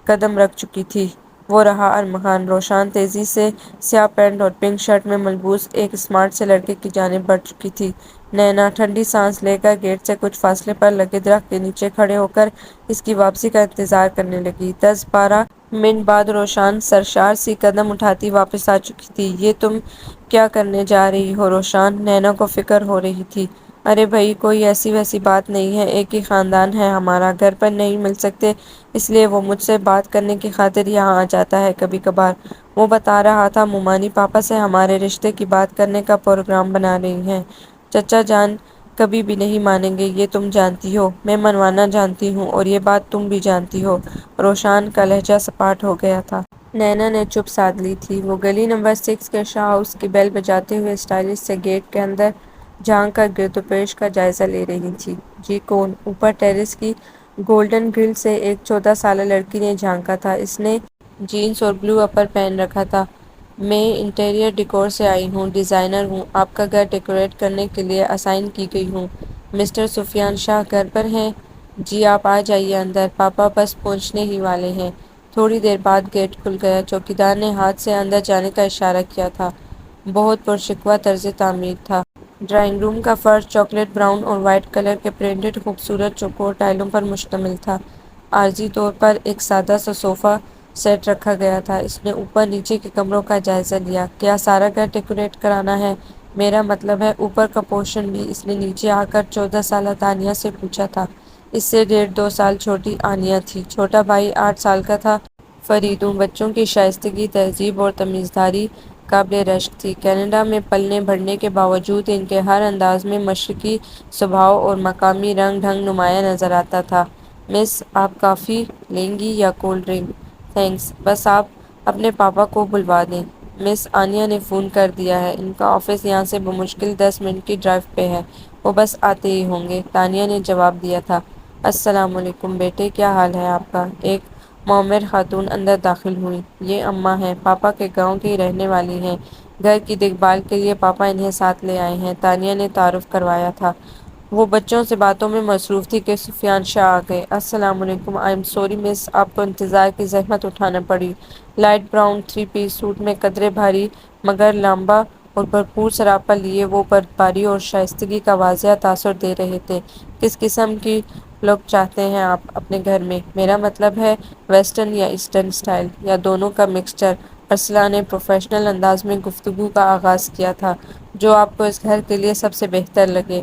قدم رکھ چکی تھی۔ وہ رہا ارمغان۔ روشان تیزی سے سیاہ پینٹ اور پنک شرٹ میں ملبوس ایک اسمارٹ سے لڑکے کی جانب بڑھ چکی تھی۔ نینا ٹھنڈی سانس لے کر گیٹ سے کچھ فاصلے پر لگے درخت کے نیچے کھڑے ہو کر اس کی واپسی کا انتظار کرنے لگی۔ 10-12 منٹ بعد روشان سرشار سی قدم اٹھاتی واپس آ چکی تھی۔ یہ تم کیا کرنے جا رہی ہو روشان؟ نینا کو فکر ہو رہی تھی۔ ارے بھئی، کوئی ایسی ویسی بات نہیں ہے، ایک ہی خاندان ہے ہمارا، گھر پر نہیں مل سکتے اس لیے وہ مجھ سے بات کرنے کی خاطر یہاں آ جاتا ہے کبھی کبھار۔ وہ بتا رہا تھا مومانی پاپا سے ہمارے رشتے کی بات کرنے کا پروگرام بنا رہی ہیں۔ چچا جان کبھی بھی نہیں مانیں گے، یہ تم جانتی ہو۔ میں منوانا جانتی ہوں اور یہ بات تم بھی جانتی ہو۔ روشان کا لہجہ سپاٹ ہو گیا تھا۔ نینا نے چپ سادھ لی تھی۔ وہ گلی نمبر 6 کے شاہ ہاؤس کی بیل بجاتے ہوئے اسٹائلش سے گیٹ کے اندر جھانک کر گرد و پیش کا جائزہ لے رہی تھی۔ جی کون؟ اوپر ٹیرس کی گولڈن گرل سے ایک 14 سالہ لڑکی نے جھانکا تھا۔ اس نے جینس اور بلو اپر پہن رکھا تھا۔ میں انٹیریئر ڈیکور سے آئی ہوں، ڈیزائنر ہوں، آپ کا گھر ڈیکوریٹ کرنے کے لیے اسائن کی گئی ہوں۔ مسٹر سفیان شاہ گھر پر ہیں؟ جی، آپ آ جائیے اندر، پاپا بس پہنچنے ہی والے ہیں۔ تھوڑی دیر بعد گیٹ کھل گیا۔ چوکیدار نے ہاتھ سے اندر جانے کا اشارہ کیا تھا۔ بہت پرشکوہ طرز تعمیر تھا۔ ڈرائنگ روم کا فرش چاکلیٹ براؤن اور وائٹ کلر کے پرنٹڈ خوبصورت چوکور ٹائلوں پر مشتمل تھا۔ عارضی طور پر ایک سادہ سا صوفہ سیٹ رکھا گیا تھا۔ اس نے اوپر نیچے کے کمروں کا جائزہ لیا۔ کیا سارا گھر ڈیکوریٹ کرانا ہے؟ میرا مطلب ہے اوپر کا پورشن بھی۔ اس نے نیچے آ کر 14 سالہ تانیہ سے پوچھا تھا۔ اس سے 1.5-2 سال چھوٹی آنیہ تھی۔ چھوٹا بھائی 8 سال کا تھا۔ فرید ہوں۔ بچوں کی شائستگی، تہذیب اور تمیزداری قابل رشک تھی۔ کینیڈا میں پلنے بڑھنے کے باوجود ان کے ہر انداز میں مشرقی سبھاؤ اور مقامی رنگ ڈھنگ نمایاں نظر آتا تھا۔ مس، آپ کافی لیں گی یا کولڈ ڈرنک؟ تھینکس، بس آپ اپنے پاپا کو بلوا دیں۔ مس آنیہ نے فون کر دیا ہے، ان کا آفس یہاں سے بمشکل 10 منٹ کی ڈرائیو پہ ہے، وہ بس آتے ہی ہوں گے، تانیہ نے جواب دیا تھا۔ السلام علیکم بیٹے، کیا حال ہے آپ کا؟ ایک معمر خاتون اندر داخل ہوئی۔ یہ اماں ہیں، پاپا کے گاؤں کی رہنے والی ہیں، گھر کی دیکھ بھال کے لیے پاپا انہیں ساتھ لے آئے ہیں، تانیہ نے تعارف کروایا تھا۔ وہ بچوں سے باتوں میں مصروف تھی کہ سفیان شاہ آ گئے۔ السلام علیکم، آئی ایم سوری مس، آپ کو انتظار کی زحمت اٹھانا پڑی۔ لائٹ براؤن 3 پیس سوٹ میں قدرے بھاری مگر لمبا اور بھرپور سراپا لیے وہ برفباری اور شائستگی کا واضح تاثر دے رہے تھے۔ کس قسم کی لک چاہتے ہیں آپ اپنے گھر میں؟ میرا مطلب ہے ویسٹرن یا ایسٹرن اسٹائل، یا دونوں کا مکسچر؟ ارسلہ نے پروفیشنل انداز میں گفتگو کا آغاز کیا تھا۔ جو آپ کو اس گھر کے لیے سب سے بہتر لگے۔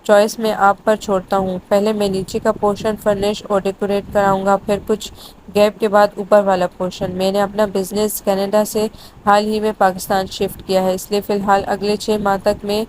چوائس میں آپ پر چھوڑتا ہوں۔ پہلے میں نیچے کا پورشن فرنش اور ڈیکوریٹ کراؤں گا، پھر کچھ گیپ کے بعد اوپر والا پورشن۔ میں نے اپنا بزنس کینیڈا سے حال ہی میں پاکستان شفٹ کیا ہے، اس لیے فی الحال اگلے 6 ماہ تک میں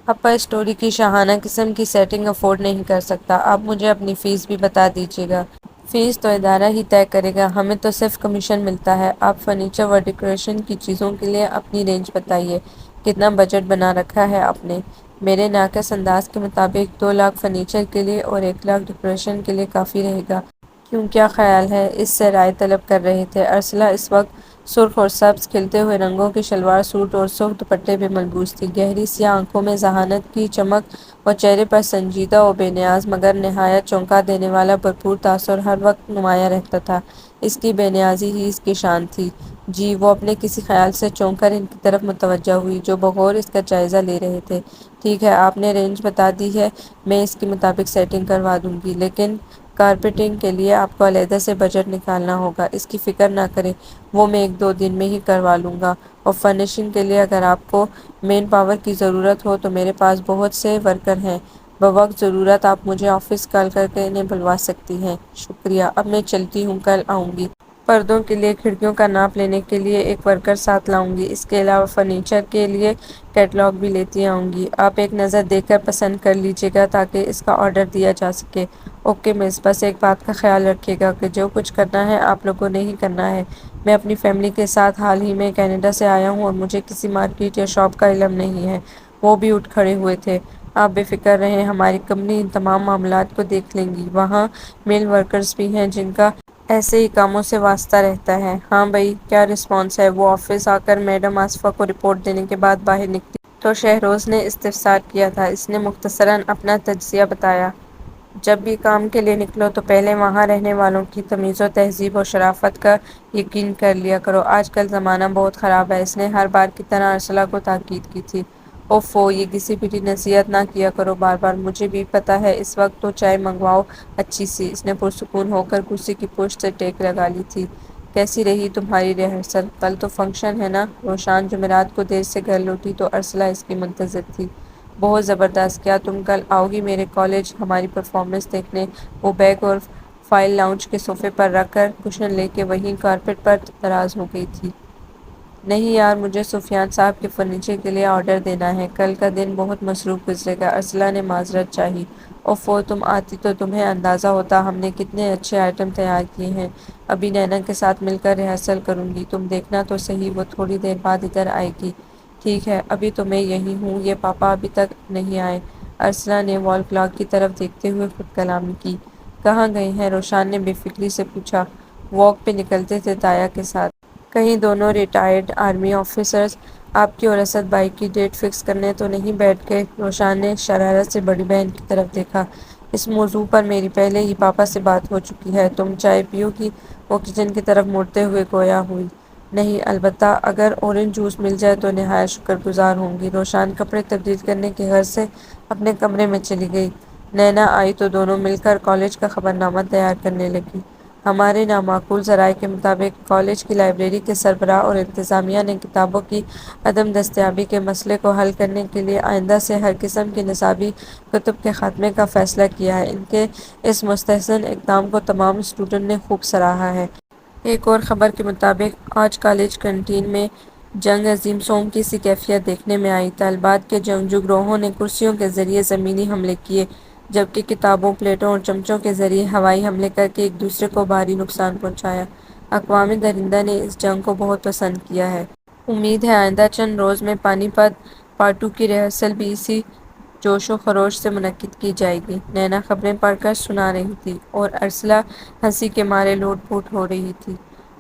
اپر سٹوری کی شاہانہ قسم کی سیٹنگ افورڈ نہیں کر سکتا۔ آپ مجھے اپنی فیس بھی بتا دیجیے گا۔ فیس تو ادارہ ہی طے کرے گا، ہمیں تو صرف کمیشن ملتا ہے۔ آپ فرنیچر و ڈیکوریشن کی چیزوں کے لیے اپنی رینج بتائیے، کتنا بجٹ بنا رکھا ہے آپ نے؟ میرے ناقص انداز کے مطابق 2 لاکھ فرنیچر کے لیے اور 1 لاکھ ڈیکوریشن کے لیے کافی رہے گا۔ کیوں، کیا خیال ہے؟ اس سے رائے طلب کر رہے تھے۔ ارسلہ اس وقت سرخ اور سبز کھلتے ہوئے رنگوں کی شلوار سوٹ اور سرخ دوپٹے میں ملبوس تھی۔ گہری سیاہ آنکھوں میں ذہانت کی چمک اور چہرے پر سنجیدہ و بے نیاز مگر نہایت چونکا دینے والا بھرپور تاثر ہر وقت نمایاں رہتا تھا۔ اس کی بے نیازی ہی اس کی شان تھی۔ جی، وہ اپنے کسی خیال سے چونک کر ان کی طرف متوجہ ہوئی جو بغور اس کا جائزہ لے رہے تھے۔ ٹھیک ہے، آپ نے رینج بتا دی ہے، میں اس کے مطابق سیٹنگ کروا دوں گی، لیکن کارپیٹنگ کے لیے آپ کو علیحدہ سے بجٹ نکالنا ہوگا۔ اس کی فکر نہ کریں، وہ میں 1-2 دن میں ہی کروا لوں گا، اور فرنشنگ کے لیے اگر آپ کو مین پاور کی ضرورت ہو تو میرے پاس بہت سے ورکر ہیں، بوقت ضرورت آپ مجھے آفس کال کر کے انہیں بلوا سکتی ہیں۔ شکریہ، اب میں چلتی ہوں، کل آؤں گی۔ پردوں کے لیے کھڑکیوں کا ناپ لینے کے لیے ایک ورکر ساتھ لاؤں گی۔ اس کے علاوہ فرنیچر کے لیے کیٹلاگ بھی لیتی آؤں گی۔ آپ ایک نظر دیکھ کر پسند کر لیجیے گا تاکہ اس کا آرڈر دیا جا سکے۔ اوکے مس، بس ایک بات کا خیال رکھیے گا کہ جو کچھ کرنا ہے آپ لوگوں نے ہی کرنا ہے۔ میں اپنی فیملی کے ساتھ حال ہی میں کینیڈا سے آیا ہوں اور مجھے کسی مارکیٹ یا شاپ کا علم نہیں ہے۔ وہ بھی اٹھ کھڑے ہوئے تھے۔ آپ بے فکر رہیں، ہماری کمپنی ان تمام معاملات کو دیکھ لیں گی۔ وہاں میل ورکرز بھی ہیں جن کا ایسے ہی کاموں سے واسطہ رہتا ہے۔ ہاں بھئی، کیا رسپانس ہے؟ وہ آفس آ کر میڈم آصفہ کو رپورٹ دینے کے بعد باہر نکلی تو شہروز نے استفسار کیا تھا۔ اس نے مختصراً اپنا تجزیہ بتایا۔ جب بھی کام کے لیے نکلو تو پہلے وہاں رہنے والوں کی تمیز و تہذیب و شرافت کا یقین کر لیا کرو۔ آج کل زمانہ بہت خراب ہے۔ اس نے ہر بار کی طرح ارسلہ کو تاکید کی تھی۔ اوفو، یہ گھسی پٹی نصیحت نہ کیا کرو بار بار۔ مجھے بھی پتہ ہے، اس وقت تو چائے منگواؤ اچھی سی۔ اس نے پرسکون ہو کر کرسی کی پشت سے ٹیک لگا لی تھی۔ کیسی رہی تمہاری ریہرسل؟ کل تو فنکشن ہے نا؟ روشان جمعرات کو دیر سے گھر لوٹی تو ارسلہ اس کی منتظر تھی۔ بہت زبردست۔ کیا تم کل آؤ گی میرے کالج ہماری پرفارمنس دیکھنے؟ وہ بیگ اور فائل لاؤنج کے صوفے پر رکھ کر کشن لے کے وہیں کارپٹ پر دراز ہو گئی تھی۔ نہیں یار، مجھے سفیان صاحب کے فرنیچر کے لیے آرڈر دینا ہے۔ کل کا دن بہت مصروف گزرے گا۔ ارسلہ نے معذرت چاہی۔ اوفو، تم آتی تو تمہیں اندازہ ہوتا ہم نے کتنے اچھے آئٹم تیار کیے ہیں۔ ابھی نینا کے ساتھ مل کر ریہرسل کروں گی، تم دیکھنا تو صحیح۔ وہ تھوڑی دیر بعد ادھر آئے گی۔ ٹھیک ہے، ابھی تو میں یہیں ہوں۔ یہ پاپا ابھی تک نہیں آئے؟ ارسلہ نے وال کلاک کی طرف دیکھتے ہوئے خود کلامی کی۔ کہاں گئے ہیں؟ روشان نے بے فکری سے پوچھا۔ واک پہ نکلتے تھے تایا کے ساتھ۔ کہیں دونوں ریٹائرڈ آرمی آفیسرز آپ کی اور اسد بھائی کی ڈیٹ فکس کرنے تو نہیں بیٹھ گئے؟ روشان نے شرارت سے بڑی بہن کی طرف دیکھا۔ اس موضوع پر میری پہلے ہی پاپا سے بات ہو چکی ہے۔ تم چائے پیو گی؟ وہ کچن کی طرف مڑتے ہوئے گویا ہوئی۔ نہیں، البتہ اگر اورنج جوس مل جائے تو نہایت شکر گزار ہوں گی۔ روشان کپڑے تبدیل کرنے کی غرض سے اپنے کمرے میں چلی گئی۔ نینا آئی تو دونوں مل کر کالج کا خبرنامہ تیار کرنے لگی۔ ہمارے نامعقول ذرائع کے مطابق کالج کی لائبریری کے سربراہ اور انتظامیہ نے کتابوں کی عدم دستیابی کے مسئلے کو حل کرنے کے لیے آئندہ سے ہر قسم کی نصابی کتب کے خاتمے کا فیصلہ کیا ہے۔ ان کے اس مستحسن اقدام کو تمام اسٹوڈنٹ نے خوب سراہا ہے۔ ایک اور خبر کے مطابق آج کالج کینٹین میں جنگ عظیم سونگ کی سی کیفیت دیکھنے میں آئی۔ طالبات کے جنگجو گروہوں نے کرسیوں کے ذریعے زمینی حملے کیے، جبکہ کتابوں، پلیٹوں اور چمچوں کے ذریعے ہوائی حملے کر کے ایک دوسرے کو بھاری نقصان پہنچایا۔ اقوام درندہ نے اس جنگ کو بہت پسند کیا ہے۔ امید ہے آئندہ چند روز میں پانی پت پارٹ 2 کی ریہرسل بھی اسی جوش و خروش سے منعقد کی جائے گی۔ نینا خبریں پڑھ کر سنا رہی تھی اور ارسلہ ہنسی کے مارے لوٹ پوٹ ہو رہی تھی۔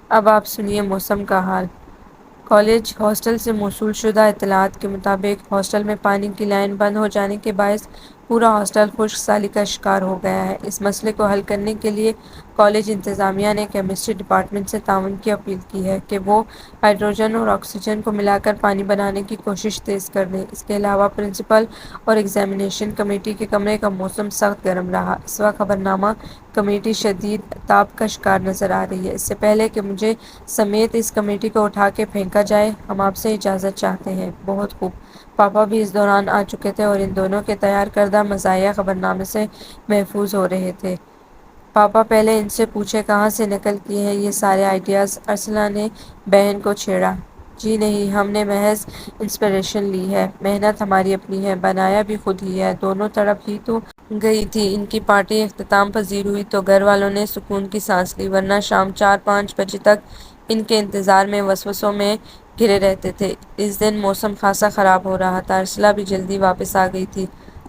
اب آپ سنیے موسم کا حال۔ کالج ہاسٹل سے موصول شدہ اطلاعات کے مطابق ہاسٹل میں پانی کی لائن بند ہو جانے کے باعث پورا ہاسٹل خشک سالی کا شکار ہو گیا ہے۔ اس مسئلے کو حل کرنے کے لیے کالج انتظامیہ نے کیمسٹری ڈپارٹمنٹ سے تعاون کی اپیل کی ہے کہ وہ ہائیڈروجن اور آکسیجن کو ملا کر پانی بنانے کی کوشش تیز کر دیں۔ اس کے علاوہ پرنسپل اور ایگزامینیشن کمیٹی کے کمرے کا موسم سخت گرم رہا۔ اس وقت خبرنامہ کمیٹی شدید تاپ کا شکار نظر آ رہی ہے۔ اس سے پہلے کہ مجھے سمیت اس کمیٹی کو اٹھا کے پھینکا جائے، ہم آپ سے اجازت چاہتے ہیں۔ بہت خوب۔ پاپا بھی اس دوران آ چکے تھے اور ان دونوں کے تیار کردہ مزاحیہ خبرنامے سے محفوظ ہو رہے تھے۔ پاپا پہلے ان سے پوچھیں کہاں سے نقل کیے ہیں یہ سارے آئیڈیاز؟ ارسلہ نے بہن کو چھیڑا۔ جی نہیں، ہم نے محض انسپریشن لی ہے۔ محنت ہماری اپنی ہے، بنایا بھی خود ہی ہے۔ دونوں طرف ہی تو گئی تھی۔ ان کی پارٹی اختتام پذیر ہوئی تو گھر والوں نے سکون کی سانس لی، ورنہ شام 4-5 بجے تک ان کے انتظار میں وسوسوں میں گھرے رہتے تھے۔ اس دن موسم خاصا خراب ہو رہا تھا۔ ارسلہ بھی جلدی واپس آ گئی تھی۔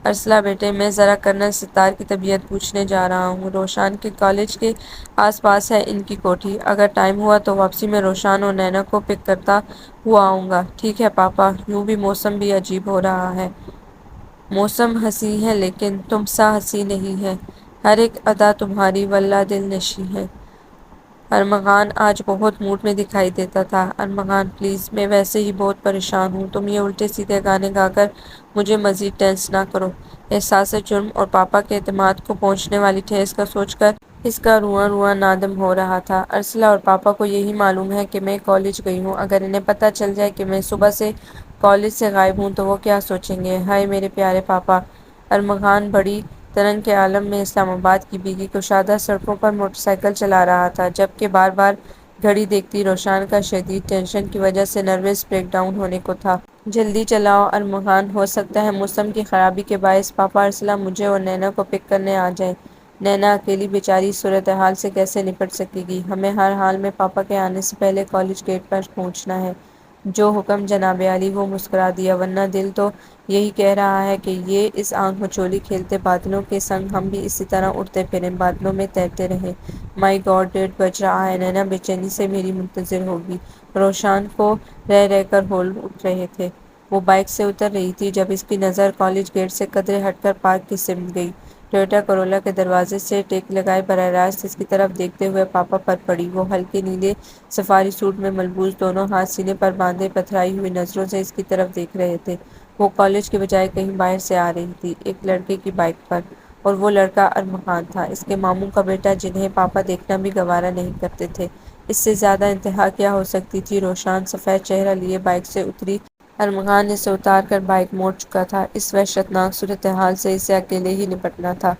ارسلہ بیٹے، میں ذرا کرنل ستار کی طبیعت پوچھنے جا رہا ہوں۔ روشان کے کالج کے آس پاس ہے ان کی کوٹھی۔ اگر ٹائم ہوا تو واپسی میں روشان اور نینا کو پک کرتا ہوا آؤں گا۔ ٹھیک ہے پاپا۔ یوں بھی موسم بھی عجیب ہو رہا ہے۔ موسم حسیں ہے لیکن تم سا حسیں نہیں ہے۔ ہر ایک ادا تمہاری واللہ دل نشیں ہے۔ ارمغان آج بہت موڈ میں دکھائی دیتا تھا۔ ارمغان پلیز، میں ویسے ہی بہت پریشان ہوں، تم یہ الٹے سیدھے گانے گا کر مجھے مزید ٹینس نہ کرو۔ احساس جرم اور پاپا کے اعتماد کو پہنچنے والی ٹھیس کا سوچ کر اس کا رواں رواں نادم ہو رہا تھا۔ ارسلہ اور پاپا کو یہی معلوم ہے کہ میں کالج گئی ہوں۔ اگر انہیں پتہ چل جائے کہ میں صبح سے کالج سے غائب ہوں تو وہ کیا سوچیں گے؟ ہائے میرے پیارے پاپا! ارمغان بڑی ترنگ کے عالم میں اسلام آباد کی بھیگی کشادہ سڑکوں پر موٹر سائیکل چلا رہا تھا، جبکہ بار بار گھڑی دیکھتی روشان کا شدید ٹینشن کی وجہ سے نروس بریک ڈاؤن ہونے کو تھا۔ جلدی چلاؤ ارمغان، ہو سکتا ہے موسم کی خرابی کے باعث پاپا ارسلہ مجھے اور نینا کو پک کرنے آ جائیں۔ نینا اکیلی بیچاری اس صورتحال سے کیسے نپٹ سکے گی؟ ہمیں ہر حال میں پاپا کے آنے سے پہلے کالج گیٹ پر پہنچنا ہے۔ جو حکم جناب عالی۔ وہ مسکرا دیا، ورنہ دل تو یہی کہہ رہا ہے کہ یہ اس آنکھ مچولی کھیلتے بادلوں کے سنگ ہم بھی اسی طرح اڑتے پھریں، بادلوں میں تیرتے رہیں۔ مائی گاڈ، 1:30 بج رہا ہے، نینا بے چینی سے میری منتظر ہوگی۔ روشان کو رہ رہ کر ہول اٹھ رہے تھے۔ وہ بائک سے اتر رہی تھی جب اس کی نظر کالج گیٹ سے قدرے ہٹ کر پارک کی سمت گئی۔ ٹویوٹا کرولا کے دروازے سے ٹیک لگائے براہ راست اس کی طرف دیکھتے ہوئے پاپا پر پڑی۔ وہ ہلکے نیلے سفاری سوٹ میں ملبوس، دونوں ہاتھ سینے پر باندھے پتھرائی ہوئی نظروں سے اس کی طرف دیکھ رہے تھے۔ وہ کالج کے بجائے کہیں باہر سے آ رہی تھی، ایک لڑکے کی بائک پر، اور وہ لڑکا ارمغان تھا، اس کے ماموں کا بیٹا، جنہیں پاپا دیکھنا بھی گوارا نہیں کرتے تھے۔ اس سے زیادہ انتہا کیا ہو سکتی تھی؟ روشان سفید چہرہ لیے بائک سے اتری۔ ارمغان اسے اتار کر بائک موڑ چکا تھا۔ اس وحشتناک صورتحال سے اسے اکیلے ہی نپٹنا تھا۔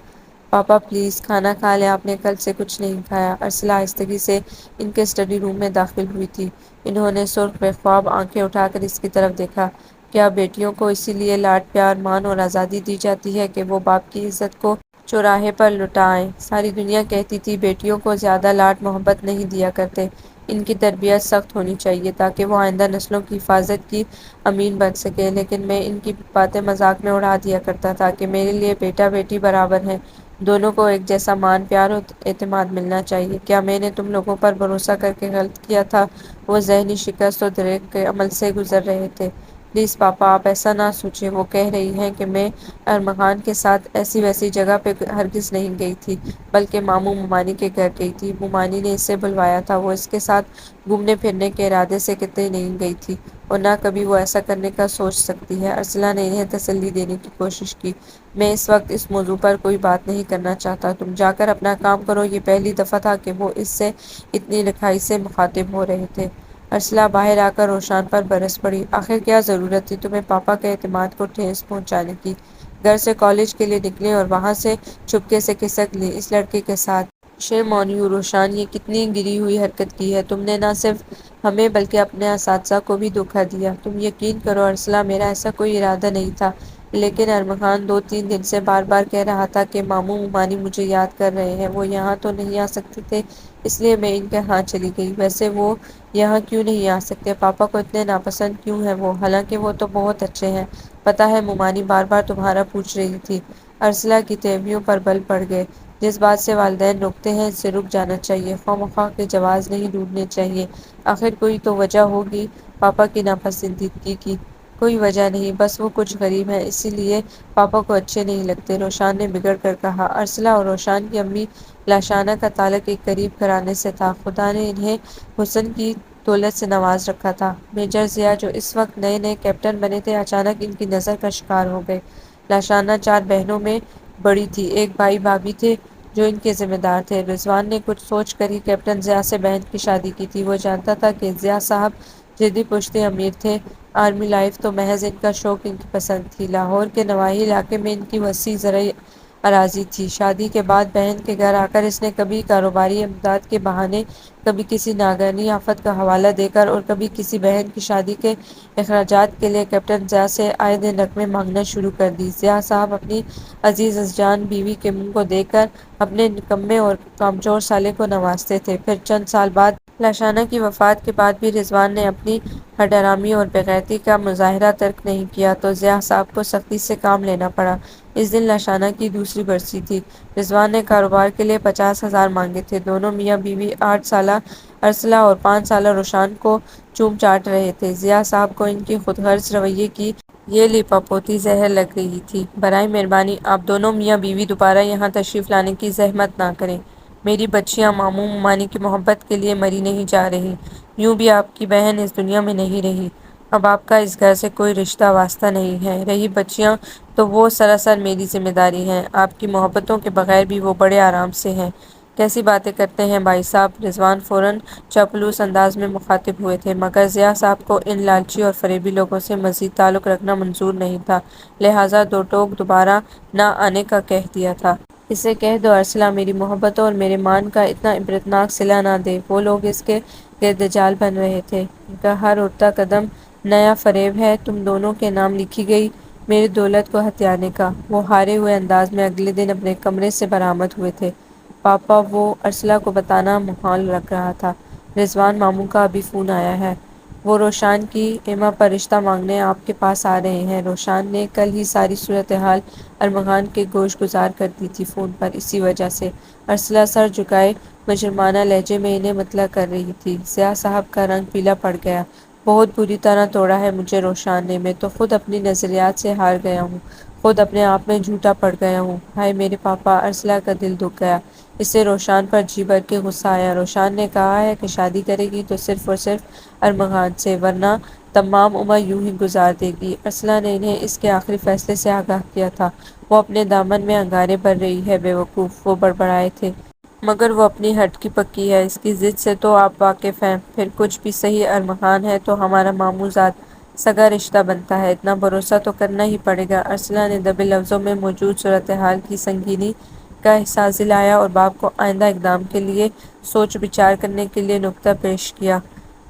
پاپا پلیز، کھانا کھا لیں، آپ نے کل سے کچھ نہیں کھایا۔ ارسلہ آہستگی سے ان کے اسٹڈی روم میں داخل ہوئی تھی۔ انہوں نے سرخ بے خواب آنکھیں اٹھا کر اس کی طرف دیکھا۔ کیا بیٹیوں کو اسی لیے لاڈ پیار، مان اور آزادی دی جاتی ہے کہ وہ باپ کی عزت کو چوراہے پر لٹا آئیں؟ ساری دنیا کہتی تھی بیٹیوں کو زیادہ لاڈ محبت نہیں دیا کرتے، ان کی تربیت سخت ہونی چاہیے تاکہ وہ آئندہ نسلوں کی حفاظت کی امین بن سکیں، لیکن میں ان کی باتیں مذاق میں اڑا دیا کرتا تھا کہ میرے لیے بیٹا بیٹی برابر ہیں، دونوں کو ایک جیسا مان، پیار اور اعتماد ملنا چاہیے۔ کیا میں نے تم لوگوں پر بھروسہ کر کے غلط کیا تھا؟ وہ ذہنی شکست اور دریغ کے عمل سے گزر رہے تھے۔ پلیز پاپا، آپ ایسا نہ سوچیں۔ وہ کہہ رہی ہیں کہ میں ارمغان کے ساتھ ایسی ویسی جگہ پہ ہرگز نہیں گئی تھی، بلکہ ماموں ممانی کے گھر گئی تھی۔ ممانی نے اسے بلوایا تھا، وہ اس کے ساتھ گھومنے پھرنے کے ارادے سے کتنے نہیں گئی تھی، اور نہ کبھی وہ ایسا کرنے کا سوچ سکتی ہے۔ ارسلہ نے انہیں تسلی دینے کی کوشش کی۔ میں اس وقت اس موضوع پر کوئی بات نہیں کرنا چاہتا، تم جا کر اپنا کام کرو۔ یہ پہلی دفعہ تھا کہ وہ اس سے اتنی لکھائی سے مخاطب ہو رہے تھے۔ ارسلہ باہر آ کر روشان پر برس پڑی۔ آخر کیا ضرورت تھی تمہیں پاپا کے اعتماد کو ٹھیس پہنچانے کی؟ گھر سے کالج کے لیے نکلیں اور وہاں سے چپکے سے کھسک لیں اس لڑکے کے ساتھ۔ شیم آن یو روشان، یہ کتنی گری ہوئی حرکت کی ہے تم نے! نہ صرف ہمیں بلکہ اپنے اساتذہ کو بھی دھوکا دیا۔ تم یقین کرو ارسلہ، میرا ایسا کوئی ارادہ نہیں تھا، لیکن ارمغان 2-3 دن سے بار بار کہہ رہا تھا کہ ماموں ممانی مجھے یاد کر رہے ہیں، وہ یہاں تو نہیں آ سکتے تھے، اس لیے میں ان کے ہاں چلی گئی۔ ویسے وہ یہاں کیوں نہیں آ سکتے؟ پاپا کو اتنے ناپسند کیوں ہیں وہ؟ حالانکہ وہ تو بہت اچھے ہیں، پتہ ہے ممانی بار بار تمہارا پوچھ رہی تھی۔ ارسلہ کی تیویوں پر بل پڑ گئے۔ جس بات سے والدین رکتے ہیں اس سے رک جانا چاہیے، خواہ مخواہ کے جواز نہیں ڈھونڈنے چاہیے۔ آخر کوئی تو وجہ ہوگی پاپا کی ناپسندیدگی کی۔ کوئی وجہ نہیں، بس وہ کچھ غریب ہیں، اسی لیے پاپا کو اچھے نہیں لگتے، روشان نے بگڑ کر کہا۔ ارسلہ اور روشان کی امی لاشانہ کا تعلق ایک غریب گھرانے سے تھا، خدا نے انہیں حسن کی دولت سے نواز رکھا تھا۔ میجر ضیاء جو اس وقت نئے نئے کیپٹن بنے تھے، اچانک ان کی نظر کا شکار ہو گئے۔ لاشانہ 4 بہنوں میں بڑی تھی، ایک بھائی بھابھی تھے جو ان کے ذمہ دار تھے۔ رضوان نے کچھ سوچ کر ہی کیپٹن ضیاء سے بہن کی شادی کی تھی۔ وہ جانتا تھا کہ ضیاء صاحب جدی پشتی امیر تھے، آرمی لائف تو محض ان کا شوق، ان کی پسند تھی۔ لاہور کے نواحی علاقے میں ان کی وسیع زرعی اراضی تھی۔ شادی کے بعد بہن کے گھر آ کر اس نے کبھی کاروباری امداد کے بہانے، کبھی کسی ناگہانی آفت کا حوالہ دے کر، اور کبھی کسی بہن کی شادی کے اخراجات کے لیے کیپٹن ضیاء سے آئے دن رقمیں مانگنا شروع کر دیں۔ ضیاء صاحب اپنی عزیز الجان بیوی کے منہ کو دیکھ کر اپنے نکمے اور کامچور سالے کو نوازتے تھے۔ پھر چند سال بعد لاشانہ کی وفات کے بعد بھی رضوان نے اپنی ہڈارامی اور بے غیرتی کا مظاہرہ ترک نہیں کیا، تو ضیاء صاحب کو سختی سے کام لینا پڑا۔ اس دن لاشانہ کی دوسری برسی تھی۔ رضوان نے کاروبار کے لیے 50,000 مانگے تھے۔ دونوں میاں بیوی 8 سالہ ارسلہ اور 5 سالہ روشان کو چوم چاٹ رہے تھے۔ ضیاء صاحب کو ان کے خود غرض رویے کی یہ لیپا پوتی زہر لگ رہی تھی۔ برائے مہربانی آپ دونوں میاں بیوی دوبارہ یہاں تشریف لانے کی زحمت نہ کریں۔ میری بچیاں ماموں ممانی کی محبت کے لیے مری نہیں جا رہیں۔ یوں بھی آپ کی بہن اس دنیا میں نہیں رہی، اب آپ کا اس گھر سے کوئی رشتہ واسطہ نہیں ہے۔ رہی بچیاں تو وہ سراسر میری ذمہ داری ہیں، آپ کی محبتوں کے بغیر بھی وہ بڑے آرام سے ہیں۔ کیسی باتیں کرتے ہیں بھائی صاحب! رضوان فوراً چاپلوس انداز میں مخاطب ہوئے تھے، مگر ضیاء صاحب کو ان لالچی اور فریبی لوگوں سے مزید تعلق رکھنا منظور نہیں تھا، لہٰذا دو ٹوک دوبارہ نہ آنے کا کہہ دیا تھا۔ اسے کہہ دو ارسلہ میری محبتوں اور میرے مان کا اتنا عبرتناک صلہ نہ دے۔ وہ لوگ اس کے گردجال بن رہے تھے۔ ان کا ہر اٹھتا قدم نیا فریب ہے، تم دونوں کے نام لکھی گئی میری دولت کو ہتھیانے کا۔ وہ ہارے ہوئے انداز میں اگلے دن اپنے کمرے سے برآمد ہوئے تھے۔ پاپا، وہ ارسلہ کو بتانا محال لگ رہا تھا، رضوان ماموں کا ابھی فون آیا ہے۔ وہ روشان کی ایما پر رشتہ مانگنے آپ کے پاس آ رہے ہیں۔ روشان نے کل ہی ساری صورتحال ارمغان کے گوش گزار کر دی تھی فون پر، اسی وجہ سے۔ ارسلہ سر جھکائے مجرمانہ لہجے میں انہیں مطلع کر رہی تھی۔ ضیاء صاحب کا رنگ پیلا پڑ گیا۔ بہت بری طرح توڑا ہے مجھے روشان نے، میں تو خود اپنی نظریات سے ہار گیا ہوں، خود اپنے آپ میں جھوٹا پڑ گیا ہوں۔ ہائے میرے پاپا! ارسلہ کا دل دکھ گیا۔ اسے روشان پر جی بھر کے غصہ آیا۔ روشان نے کہا ہے کہ شادی کرے گی تو صرف اور صرف ارمغان سے، ورنہ تمام عمر یوں ہی گزار دے گی۔ ارسلہ نے انہیں اس کے آخری فیصلے سے آگاہ کیا تھا۔ وہ اپنے دامن میں انگارے بھر رہی ہے، بے وقوف! وہ بڑبڑائے تھے۔ مگر وہ اپنی ہٹ کی پکی ہے، اس کی ضد سے تو آپ واقف ہیں۔ پھر کچھ بھی سہی، ارمغان ہے تو ہمارا ماموزاد، سگا رشتہ بنتا ہے، اتنا بھروسہ تو کرنا ہی پڑے گا۔ ارسلہ نے دبے لفظوں میں موجود صورتحال کی سنگینی کا احساس دلایا اور باپ کو آئندہ اقدام کے لیے سوچ بچار کرنے کے لیے نکتہ پیش کیا۔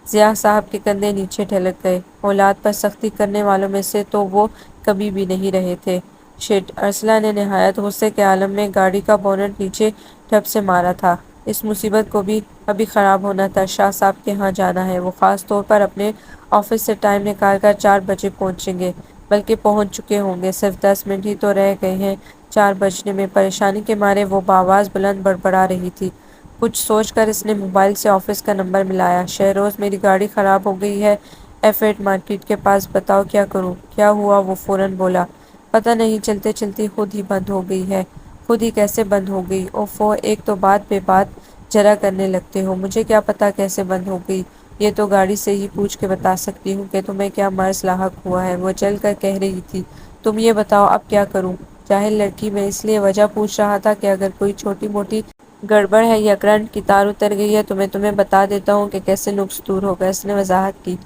ضیاء صاحب کے کندھے نیچے ڈھلک گئے۔ اولاد پر سختی کرنے والوں میں سے تو وہ کبھی بھی نہیں رہے تھے۔ شٹ! ارسلہ نے نہایت غصے کے عالم میں گاڑی کا بونٹ نیچے ٹھپ سے مارا تھا۔ اس مصیبت کو بھی ابھی خراب ہونا تھا۔ شاہ صاحب کے ہاں جانا ہے۔ وہ خاص طور پر اپنے آفس سے ٹائم نکال کر 4 بجے پہنچیں گے، بلکہ پہنچ چکے ہوں گے۔ صرف 10 منٹ ہی تو رہ گئے ہیں 4 بجنے میں۔ پریشانی کے مارے وہ بآواز بلند بڑبڑا رہی تھی۔ کچھ سوچ کر اس نے موبائل سے آفس کا نمبر ملایا۔ شہروز، میری گاڑی خراب ہو گئی ہے F8 مارکیٹ کے پاس، بتاؤ کیا کروں؟ کیا ہوا؟ وہ فوراً بولا۔ پتہ نہیں، چلتے چلتے خود ہی بند ہو گئی ہے۔ خود ہی کیسے بند ہو گئی؟ اوفو، ایک تو بات بے بات جرا کرنے لگتے ہو۔ مجھے کیا پتا کیسے بند ہو گئی؟ یہ تو گاڑی سے ہی پوچھ کے بتا سکتی ہوں کہ تمہیں کیا مرض لاحق ہوا ہے، وہ جل کر کہہ رہی تھی۔ تم یہ بتاؤ اب کیا کروں؟ جاہل لڑکی، میں اس لیے وجہ پوچھ رہا تھا کہ اگر کوئی چھوٹی موٹی گڑبڑ ہے یا کرنٹ کی تار اتر گئی ہے تو میں تمہیں بتا دیتا ہوں کہ کیسے نقص دور ہوگا، اس نے وضاحت کی۔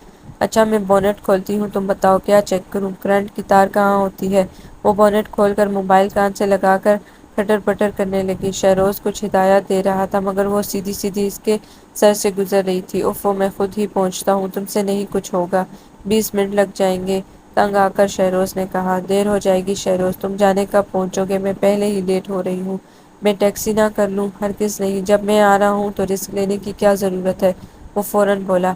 اچھا، میں بونٹ کھولتی ہوں، تم بتاؤ کیا چیک کروں؟ کرنٹ کی تار کہاں ہوتی ہے؟ وہ بونٹ کھول کر موبائل کان سے لگا کر کھٹر پٹر کرنے لگی۔ شہروز کچھ ہدایات دے رہا تھا مگر وہ سیدھی سیدھی اس کے سر سے گزر رہی تھی۔ اوفو، میں خود ہی پہنچتا ہوں، تم سے نہیں کچھ ہوگا۔ 20 منٹ لگ جائیں گے، تنگ آ کر شہروز نے کہا۔ دیر ہو جائے گی شہروز، تم جانے کب پہنچو گے؟ میں پہلے ہی لیٹ ہو رہی ہوں۔ میں ٹیکسی نہ کر لوں؟ ہرگز نہیں، جب میں آ رہا ہوں تو رسک لینے کی کیا ضرورت ہے؟ وہ فوراً بولا۔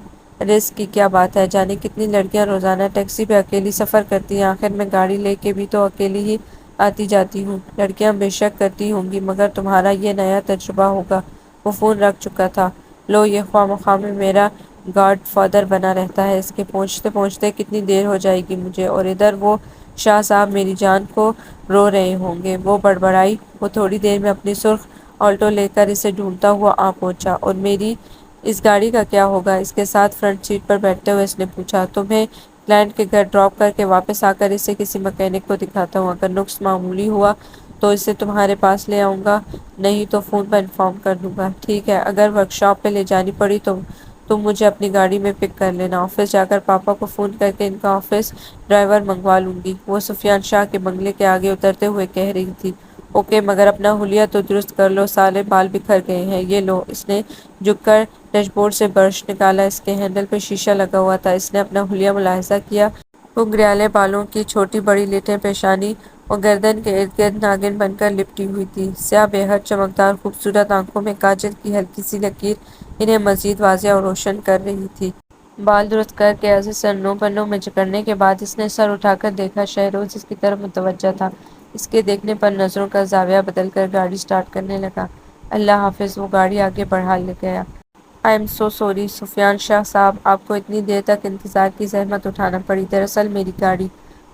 رسک کی کیا بات ہے؟ جانے کتنی لڑکیاں روزانہ ٹیکسی پہ اکیلی سفر کرتی ہیں، آخر میں گاڑی لے کے بھی تو اکیلی ہی آتی جاتی ہوں۔ لڑکیاں بے شک کرتی ہوں گی مگر تمہارا یہ نیا تجربہ ہوگا۔ وہ فون رکھ چکا تھا۔ لو، یہ خواہ مخواہ میں میرا گاڈ فادر بنا رہتا ہے، اس کے پہنچتے پہنچتے کتنی دیر ہو جائے گی مجھے، اور ادھر وہ شاہ صاحب میری جان کو رو رہے ہوں گے۔ وہ بڑبڑائی۔ وہ تھوڑی دیر میں اپنی سرخ آلٹو لے کر اسے ڈھونڈتا ہوا آ پہنچا۔ اور میری اس گاڑی کا کیا ہوگا؟ اس کے ساتھ فرنٹ سیٹ پر بیٹھتے ہوئے اس نے پوچھا۔ تمہیں کلائنٹ کے گھر ڈراپ کر کے واپس آ کر اسے کسی مکینک کو دکھاتا ہوں، اگر نقص معمولی ہوا تو اسے تمہارے پاس لے آؤں گا، نہیں تو فون پر انفارم کر دوں گا، ٹھیک ہے؟ اگر ورکشاپ پہ لے جانی پڑی تو تم مجھے اپنی گاڑی میں پک کر لینا، آفس جا کر پاپا کو فون کر کے ان کا آفس ڈرائیور منگوا لوں گی، وہ سفیان شاہ کے بنگلے کے آگے اترتے ہوئے کہہ رہی تھی۔ اوکے، مگر اپنا حلیہ تو درست کر لو، سارے بال بکھر گئے ہیں۔ یہ لو۔ اس نے جھک کر ڈیش بورڈ سے برش نکالا، اس کے ہینڈل پہ شیشہ لگا ہوا تھا۔ اس نے اپنا حلیہ ملاحظہ کیا۔ گھنگریالے بالوں کی چھوٹی بڑی لٹیں پیشانی اور گردن کے ارد گرد ناگن بن کر لپٹی ہوئی تھیں۔ سیاہ بے حد چمکدار خوبصورت آنکھوں میں کاجل کی ہلکی سی لکیر انہیں مزید واضح اور روشن کر رہی تھی۔ بال درست کر کے عزیز سر پنوں میں جکڑنے کے بعد اس نے سر اٹھا کر دیکھا۔ شہروز اس کی طرف متوجہ تھا۔ اس کے دیکھنے پر نظروں کا زاویہ بدل کر گاڑی سٹارٹ کرنے لگا۔ اللہ حافظ، وہ گاڑی آگے بڑھا لے گیا۔ آئی ایم سو سوری سفیان شاہ صاحب، آپ کو اتنی دیر تک انتظار کی زحمت اٹھانا پڑی۔ دراصل میری گاڑی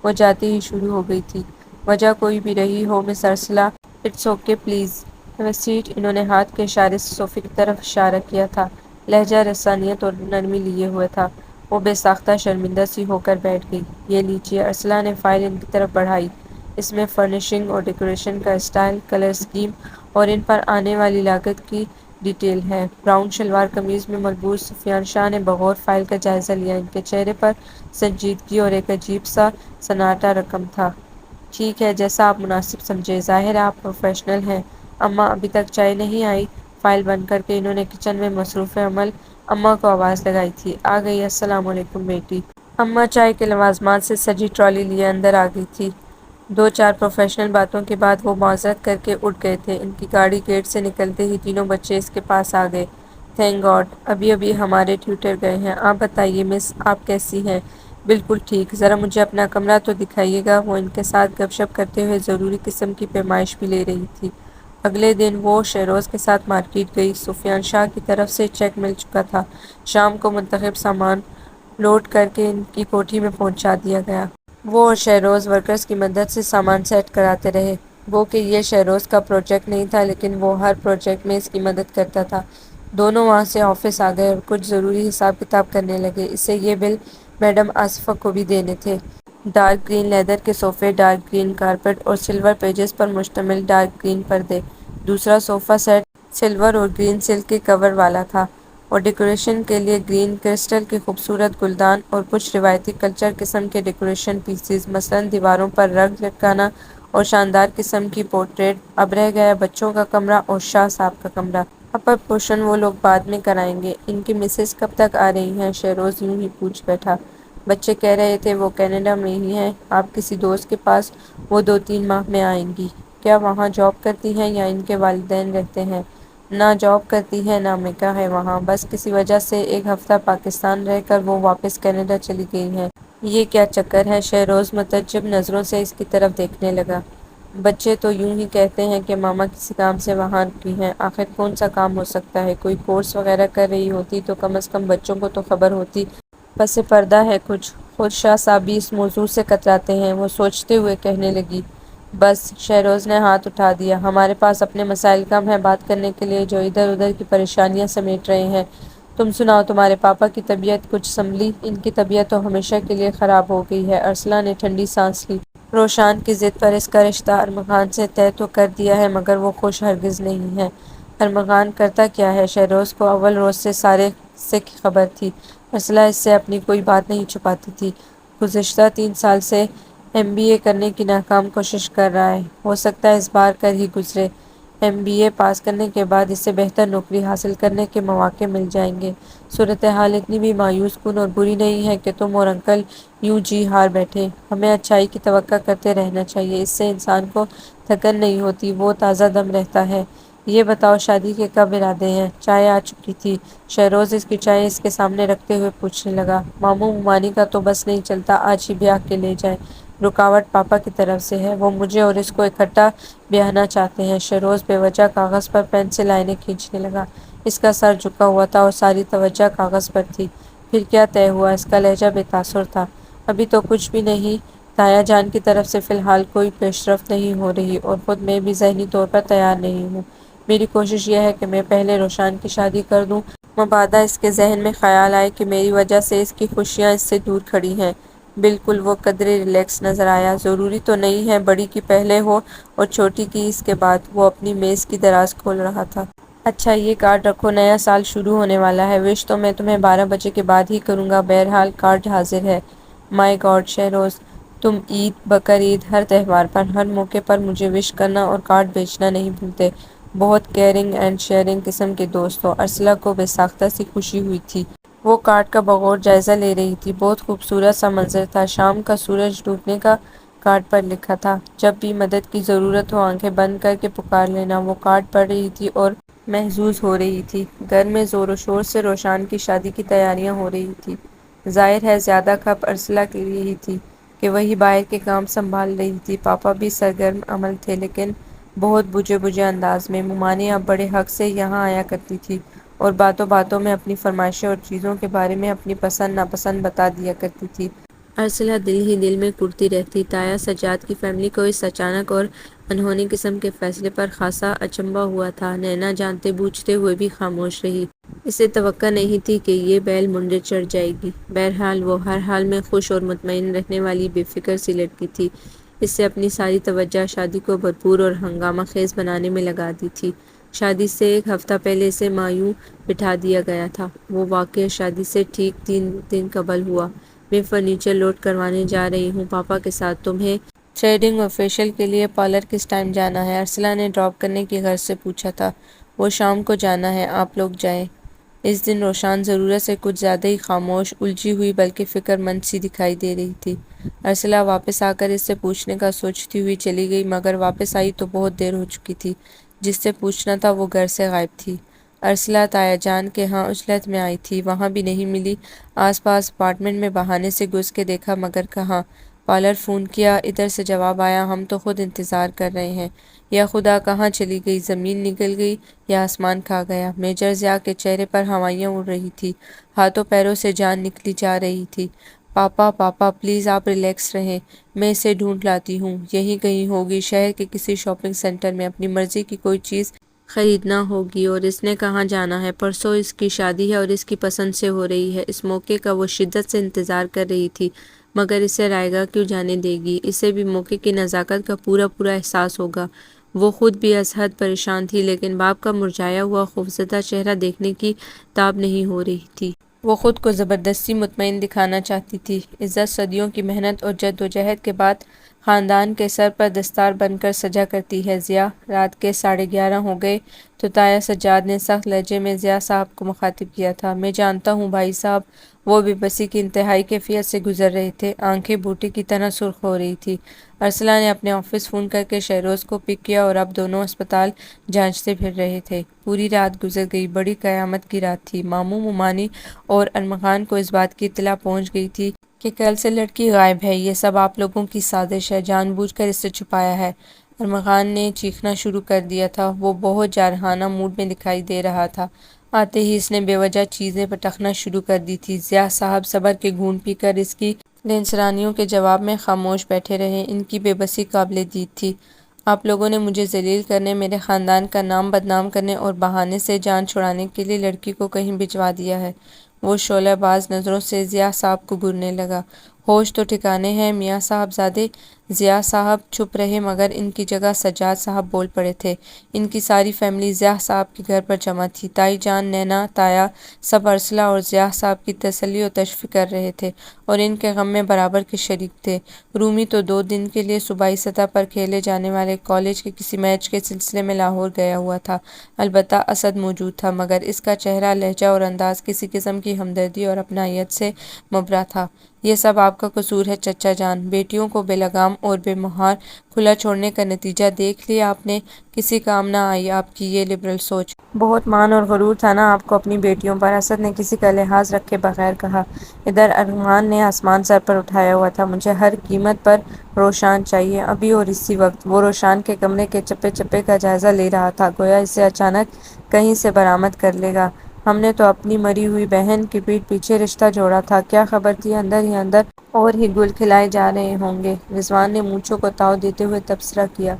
وہ جاتے ہی شروع ہو گئی تھی۔ وجہ کوئی بھی رہی ہو miss Arsala, it's okay please have a seat. انہوں نے ہاتھ کے اشارے سے صوفے کی طرف اشارہ کیا تھا۔ لہجہ رسانیت اور نرمی لیے ہوئے تھا۔ وہ بے ساختہ شرمندہ سی ہو کر بیٹھ گئی۔ یہ لیجیے۔ ارسلہ نے فائل ان کی طرف بڑھائی۔ اس میں فرنیشنگ اور ڈیکوریشن کا اسٹائل، کلر اسکیم اور ان پر آنے والی لاگت کی ڈیٹیل ہے۔ براؤن شلوار قمیض میں ملبوس سفیان شاہ نے بغور فائل کا جائزہ لیا۔ ان کے چہرے پر سنجیدگی اور ایک عجیب سا سناٹا رقم تھا۔ ٹھیک ہے، جیسا آپ مناسب سمجھیں، ظاہر ہے آپ پروفیشنل ہیں۔ اماں ابھی تک چائے نہیں آئی؟ فائل بند کر کے انہوں نے کچن میں مصروف عمل اماں کو آواز لگائی تھی۔ آ گئی، السلام علیکم بیٹی۔ اماں چائے کے لوازمات سے سجی ٹرالی لیے اندر آ گئی تھی۔ دو چار پروفیشنل باتوں کے بعد وہ معذرت کر کے اٹھ گئے تھے۔ ان کی گاڑی گیٹ سے نکلتے ہی تینوں بچے اس کے پاس آ گئے۔ تھینک گاڈ، ابھی ابھی ہمارے ٹیوٹر گئے ہیں۔ آپ بتائیے مس، آپ کیسی ہیں؟ بالکل ٹھیک، ذرا مجھے اپنا کمرہ تو دکھائیے گا۔ وہ ان کے ساتھ گپ شپ کرتے ہوئے ضروری قسم کی پیمائش بھی لے رہی تھی۔ اگلے دن وہ شہروز کے ساتھ مارکیٹ گئی۔ سفیان شاہ کی طرف سے چیک مل چکا تھا۔ شام کو منتخب سامان لوڈ کر کے ان کی کوٹھی میں پہنچا دیا گیا۔ وہ اور شہروز ورکرز کی مدد سے سامان سیٹ کراتے رہے۔ گو کہ یہ شہروز کا پروجیکٹ نہیں تھا، لیکن وہ ہر پروجیکٹ میں اس کی مدد کرتا تھا۔ دونوں وہاں سے آفس آ گئے اور کچھ ضروری حساب کتاب کرنے لگے۔ اسے یہ بل میڈم آصفہ کو بھی دینے تھے۔ ڈارک گرین لیدر کے صوفے، ڈارک گرین کارپٹ اور سلور پیجز پر مشتمل ڈارک گرین پردے۔ دوسرا صوفہ سیٹ سلور اور گرین سلک کے کور والا تھا اور ڈیکوریشن کے لیے گرین کرسٹل کے خوبصورت گلدان اور کچھ روایتی کلچر قسم کے ڈیکوریشن پیسز، مثلاً دیواروں پر رنگ لٹکانا اور شاندار قسم کی پورٹریٹ۔ اب رہ گیا بچوں کا کمرہ اور شاہ صاحب کا کمرہ۔ اپر پوشن وہ لوگ بعد میں کرائیں گے۔ ان کی مسز کب تک آ رہی ہیں؟ شہروز یوں ہی پوچھ بیٹھا۔ بچے کہہ رہے تھے وہ کینیڈا میں ہی ہیں، آپ کسی دوست کے پاس۔ وہ 2-3 ماہ میں آئیں گی۔ کیا وہاں جاب کرتی ہیں یا ان کے والدین رہتے ہیں؟ نہ جاب کرتی ہیں نہ نکاح ہے وہاں، بس کسی وجہ سے ایک ہفتہ پاکستان رہ کر وہ واپس کینیڈا چلی گئی ہیں۔ یہ کیا چکر ہے؟ شہروز متعجب نظروں سے اس کی طرف دیکھنے لگا۔ بچے تو یوں ہی کہتے ہیں کہ ماما کسی کام سے وہاں رکی ہیں۔ آخر کون سا کام ہو سکتا ہے؟ کوئی کورس وغیرہ کر رہی ہوتی تو کم از کم بچوں کو تو خبر ہوتی۔ پس پردہ ہے کچھ؟ خود شاہ صاحب بھی اس موضوع سے کتراتے ہیں۔ وہ سوچتے ہوئے کہنے لگی، بس۔ شہروز نے ہاتھ اٹھا دیا۔ ہمارے پاس اپنے مسائل کم ہیں بات کرنے کے لیے جو ادھر ادھر کی پریشانیاں سمیٹ رہے ہیں۔ تم سناؤ، تمہارے پاپا کی طبیعت کچھ سنبھلی؟ ان کی طبیعت تو ہمیشہ کے لیے خراب ہو گئی ہے۔ ارسلہ نے ٹھنڈی سانس لی۔ روشان کی ضد پر اس کا رشتہ ارمغان سے طے تو کر دیا ہے، مگر وہ خوش ہرگز نہیں ہے۔ ارمغان کرتا کیا ہے؟ شہروز کو اول روز سے سارے قصے کی خبر تھی۔ ارسلہ اس سے اپنی کوئی بات نہیں چھپاتی تھی۔ گزشتہ 3 سال سے MBA کرنے کی ناکام کوشش کر رہا ہے۔ ہو سکتا ہے اس بار کر ہی گزرے۔ MBA پاس کرنے کے بعد اسے بہتر نوکری حاصل کرنے کے مواقع مل جائیں گے۔ صورتحال اتنی بھی مایوس کن اور بری نہیں ہے کہ تم اور انکل یوں جی ہار بیٹھیں۔ ہمیں اچھائی کی توقع کرتے رہنا چاہیے، اس سے انسان کو تھکن نہیں ہوتی، وہ تازہ دم رہتا ہے۔ یہ بتاؤ شادی کے کب ارادے ہیں؟ چائے آ چکی تھی۔ شہروز اس کی چائے اس کے سامنے رکھتے ہوئے پوچھنے لگا۔ ماموں ممانی کا تو بس نہیں چلتا آج ہی بیاہ کے لے جائیں۔ رکاوٹ پاپا کی طرف سے ہے، وہ مجھے اور اس کو اکٹھا بیاہنا چاہتے ہیں۔ شہروز بے وجہ کاغذ پر پین سے لائنیں کھینچنے لگا۔ اس کا سر جھکا ہوا تھا اور ساری توجہ کاغذ پر تھی۔ پھر کیا طے ہوا؟ اس کا لہجہ بے تاثر تھا۔ ابھی تو کچھ بھی نہیں، تایا جان کی طرف سے فی الحال کوئی پیش رفت نہیں ہو رہی اور خود میں بھی ذہنی طور پر تیار نہیں ہوں۔ میری کوشش یہ ہے کہ میں پہلے روشان کی شادی کر دوں، مبادا اس کے ذہن میں خیال آئے کہ میری وجہ سے اس کی خوشیاں اس سے دور کھڑی ہیں۔ بالکل، وہ قدرے ریلیکس نظر آیا۔ ضروری تو نہیں ہے بڑی کی پہلے ہو اور چھوٹی کی اس کے بعد۔ وہ اپنی میز کی دراز کھول رہا تھا۔ اچھا یہ کارڈ رکھو، نیا سال شروع ہونے والا ہے۔ وش تو میں تمہیں 12 بجے کے بعد ہی کروں گا، بہرحال کارڈ حاضر ہے۔ مائی گاڈ شہروز، تم عید، بقرعید، ہر تہوار پر، ہر موقع پر مجھے وش کرنا اور کارڈ بھیجنا نہیں بھولتے۔ بہت کیئرنگ اینڈ شیئرنگ قسم کے دوست ہو۔ ارسلہ کو بے ساختہ سی خوشی ہوئی تھی۔ وہ کارڈ کا بغور جائزہ لے رہی تھی۔ بہت خوبصورت سا منظر تھا۔ شام کا سورج ڈوبنے کا کارڈ پر لکھا تھا، جب بھی مدد کی ضرورت ہو آنکھیں بند کر کے پکار لینا۔ وہ کارڈ پڑھ رہی تھی اور محظوظ ہو رہی تھی۔ گھر میں زور و شور سے روشان کی شادی کی تیاریاں ہو رہی تھی۔ ظاہر ہے زیادہ کھپ ارسلہ کے لیے ہی تھی کہ وہی باہر کے کام سنبھال رہی تھی۔ پاپا بھی سرگرم عمل تھے، لیکن بہت بجھے بجھے انداز میں۔ ممانی اب بڑے حق سے یہاں آیا کرتی تھی اور باتوں باتوں میں اپنی فرمائشیں اور چیزوں کے بارے میں اپنی پسند ناپسند بتا دیا کرتی تھی۔ ارسلہ دل ہی دل میں کرتی رہتی۔ تایا سجاد کی فیملی کو اس اچانک اور انہونی قسم کے فیصلے پر خاصا اچنبھا ہوا تھا۔ نینا جانتے بوجھتے ہوئے بھی خاموش رہی۔ اسے توقع نہیں تھی کہ یہ بیل منڈے چڑھ جائے گی۔ بہرحال وہ ہر حال میں خوش اور مطمئن رہنے والی بے فکر سی لڑکی تھی۔ اس سے اپنی ساری توجہ شادی کو بھرپور اور ہنگامہ خیز بنانے میں لگا دی تھی۔ شادی سے 1 ہفتہ پہلے اسے مایوں بٹھا دیا گیا تھا۔ وہ واقعہ شادی سے ٹھیک 3 دن قبل ہوا۔ میں فرنیچر لوڈ کروانے جا رہی ہوں پاپا کے ساتھ۔ تمہیں تھریڈنگ اور فیشل کے لیے پارلر کس ٹائم جانا ہے؟ ارسلہ نے ڈراپ کرنے کی غرض سے پوچھا تھا۔ وہ شام کو جانا ہے، آپ لوگ جائیں۔ اس دن روشان ضرورت سے کچھ زیادہ ہی خاموش، الجھی ہوئی بلکہ فکر مند سی دکھائی دے رہی تھی۔ ارسلہ واپس آ کر اس سے پوچھنے کا سوچتی ہوئی چلی گئی، مگر واپس آئی تو بہت دیر ہو چکی تھی۔ جس سے پوچھنا تھا وہ گھر سے غائب تھی۔ ارسلہ تایا جان کے ہاں عجلت میں آئی تھی، وہاں بھی نہیں ملی۔ آس پاس اپارٹمنٹ میں بہانے سے گھس کے دیکھا مگر کہاں۔ پارلر فون کیا، ادھر سے جواب آیا، ہم تو خود انتظار کر رہے ہیں۔ یا خدا کہاں چلی گئی، زمین نگل گئی یا آسمان کھا گیا۔ میجر ضیاء کے چہرے پر ہوائیاں اڑ رہی تھی، ہاتھوں پیروں سے جان نکلی جا رہی تھی۔ پاپا پاپا پلیز آپ ریلیکس رہیں، میں اسے ڈھونڈ لاتی ہوں، یہیں کہیں ہوگی، شہر کے کسی شاپنگ سینٹر میں اپنی مرضی کی کوئی چیز خریدنا ہوگی۔ اور اس نے کہاں جانا ہے؟ پرسوں اس کی شادی ہے اور اس کی پسند سے ہو رہی ہے۔ اس موقع کا وہ شدت سے انتظار کر رہی تھی، مگر اسے رائے گاہ کیوں جانے دے گی؟ اسے بھی موقع کی نزاکت کا پورا پورا احساس ہوگا۔ وہ خود بھی از حد پریشان تھی، لیکن باپ کا مرجھایا ہوا خوفزدہ چہرہ دیکھنے کی تاب نہیں ہو رہی تھی۔ وہ خود کو زبردستی مطمئن دکھانا چاہتی تھی۔ عزت صدیوں کی محنت اور جدوجہد کے بعد خاندان کے سر پر دستار بن کر سجا کرتی ہے۔ ضیاء، رات کے 11:30 ہو گئے تو تایا سجاد نے سخت لہجے میں ضیاء صاحب کو مخاطب کیا تھا۔ میں جانتا ہوں بھائی صاحب۔ وہ بے بسی کی انتہائی کیفیت سے گزر رہے تھے، آنکھیں بوٹی کی طرح سرخ ہو رہی تھی۔ ارسلہ نے اپنے آفس فون کر کے شہروز کو پک کیا اور اب دونوں اسپتال جانچتے پھر رہے تھے۔ پوری رات گزر گئی، بڑی قیامت کی رات تھی۔ ماموں ممانی اور ارمغان کو اس بات کی اطلاع پہنچ گئی تھی کہ کل سے لڑکی غائب ہے۔ یہ سب آپ لوگوں کی سازش ہے، جان بوجھ کر اسے چھپایا ہے۔ ارمغان نے چیخنا شروع کر دیا تھا، وہ بہت جارحانہ موڈ میں دکھائی دے رہا تھا۔ آتے ہی اس نے بے وجہ چیزیں پٹکنا شروع کر دی تھی۔ ضیاء صاحب صبر کے گھونٹ پی کر اس کی لنچرانیوں کے جواب میں خاموش بیٹھے رہے۔ ان کی بے بسی قابل دید تھی۔ آپ لوگوں نے مجھے ذلیل کرنے، میرے خاندان کا نام بدنام کرنے اور بہانے سے جان چھڑانے کے لیے لڑکی کو کہیں بھجوا دیا ہے۔ وہ شعلہ باز نظروں سے ضیاء صاحب کو گھورنے لگا۔ ہوش تو ٹھکانے ہیں میاں صاحب زادے؟ ضیاء صاحب چپ رہے مگر ان کی جگہ سجاد صاحب بول پڑے تھے۔ ان کی ساری فیملی ضیاء صاحب کے گھر پر جمع تھی۔ تائی جان، نینا، تایا، سب ارسلہ اور ضیاء صاحب کی تسلی و تشفی کر رہے تھے اور ان کے غم میں برابر کے شریک تھے۔ رومی تو 2 دن کے لیے صوبائی سطح پر کھیلے جانے والے کالج کے کسی میچ کے سلسلے میں لاہور گیا ہوا تھا۔ البتہ اسد موجود تھا، مگر اس کا چہرہ، لہجہ اور انداز کسی قسم کی ہمدردی اور اپنائیت سے مبرا تھا۔ یہ سب آپ کا قصور ہے چچا جان۔ بیٹیوں کو بے لگام اور بے مہار کھلا چھوڑنے کا نتیجہ دیکھ لیا آپ نے۔ کسی کام نہ آئی آپ کی یہ لبرل سوچ۔ بہت مان اور غرور تھا نا آپ کو اپنی بیٹیوں پر؟ اسد نے کسی کا لحاظ رکھے بغیر کہا۔ ادھر ارمغان نے آسمان سر پر اٹھایا ہوا تھا۔ مجھے ہر قیمت پر روشان چاہیے، ابھی اور اسی وقت۔ وہ روشان کے کمرے کے چپے چپے کا جائزہ لے رہا تھا، گویا اسے اچانک کہیں سے برآمد کر لے گا۔ ہم نے تو اپنی مری ہوئی بہن کی پیٹھ پیچھے رشتہ جوڑا تھا، کیا خبر تھی اندر ہی اندر اور ہی گل کھلائے جا رہے ہوں گے۔ رضوان نے مونچھوں کو تاؤ دیتے ہوئے تبصرہ کیا۔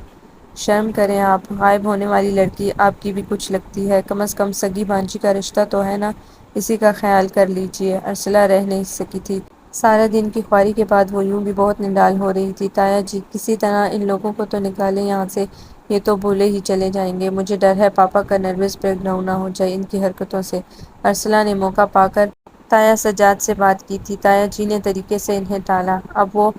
شرم کریں آپ، غائب ہونے والی لڑکی آپ کی بھی کچھ لگتی ہے، کم از کم سگی بھانجی کا رشتہ تو ہے نا، اسی کا خیال کر لیجیے۔ ارسلہ رہ نہیں سکی تھی۔ سارے دن کی خواری کے بعد وہ یوں بھی بہت نڈال ہو رہی تھی۔ تایا جی، کسی طرح ان لوگوں کو تو نکالیں یہاں سے، یہ تو بھولے ہی چلے جائیں گے۔ مجھے ڈر ہے پاپا کا نروس بریک ڈاؤن نہ ہو جائے ان کی حرکتوں سے۔ ارسلہ نے موقع پا کر تایا سجاد سے بات کی تھی، تایا جی نے طریقے سے انہیں ٹالا۔ اب وہ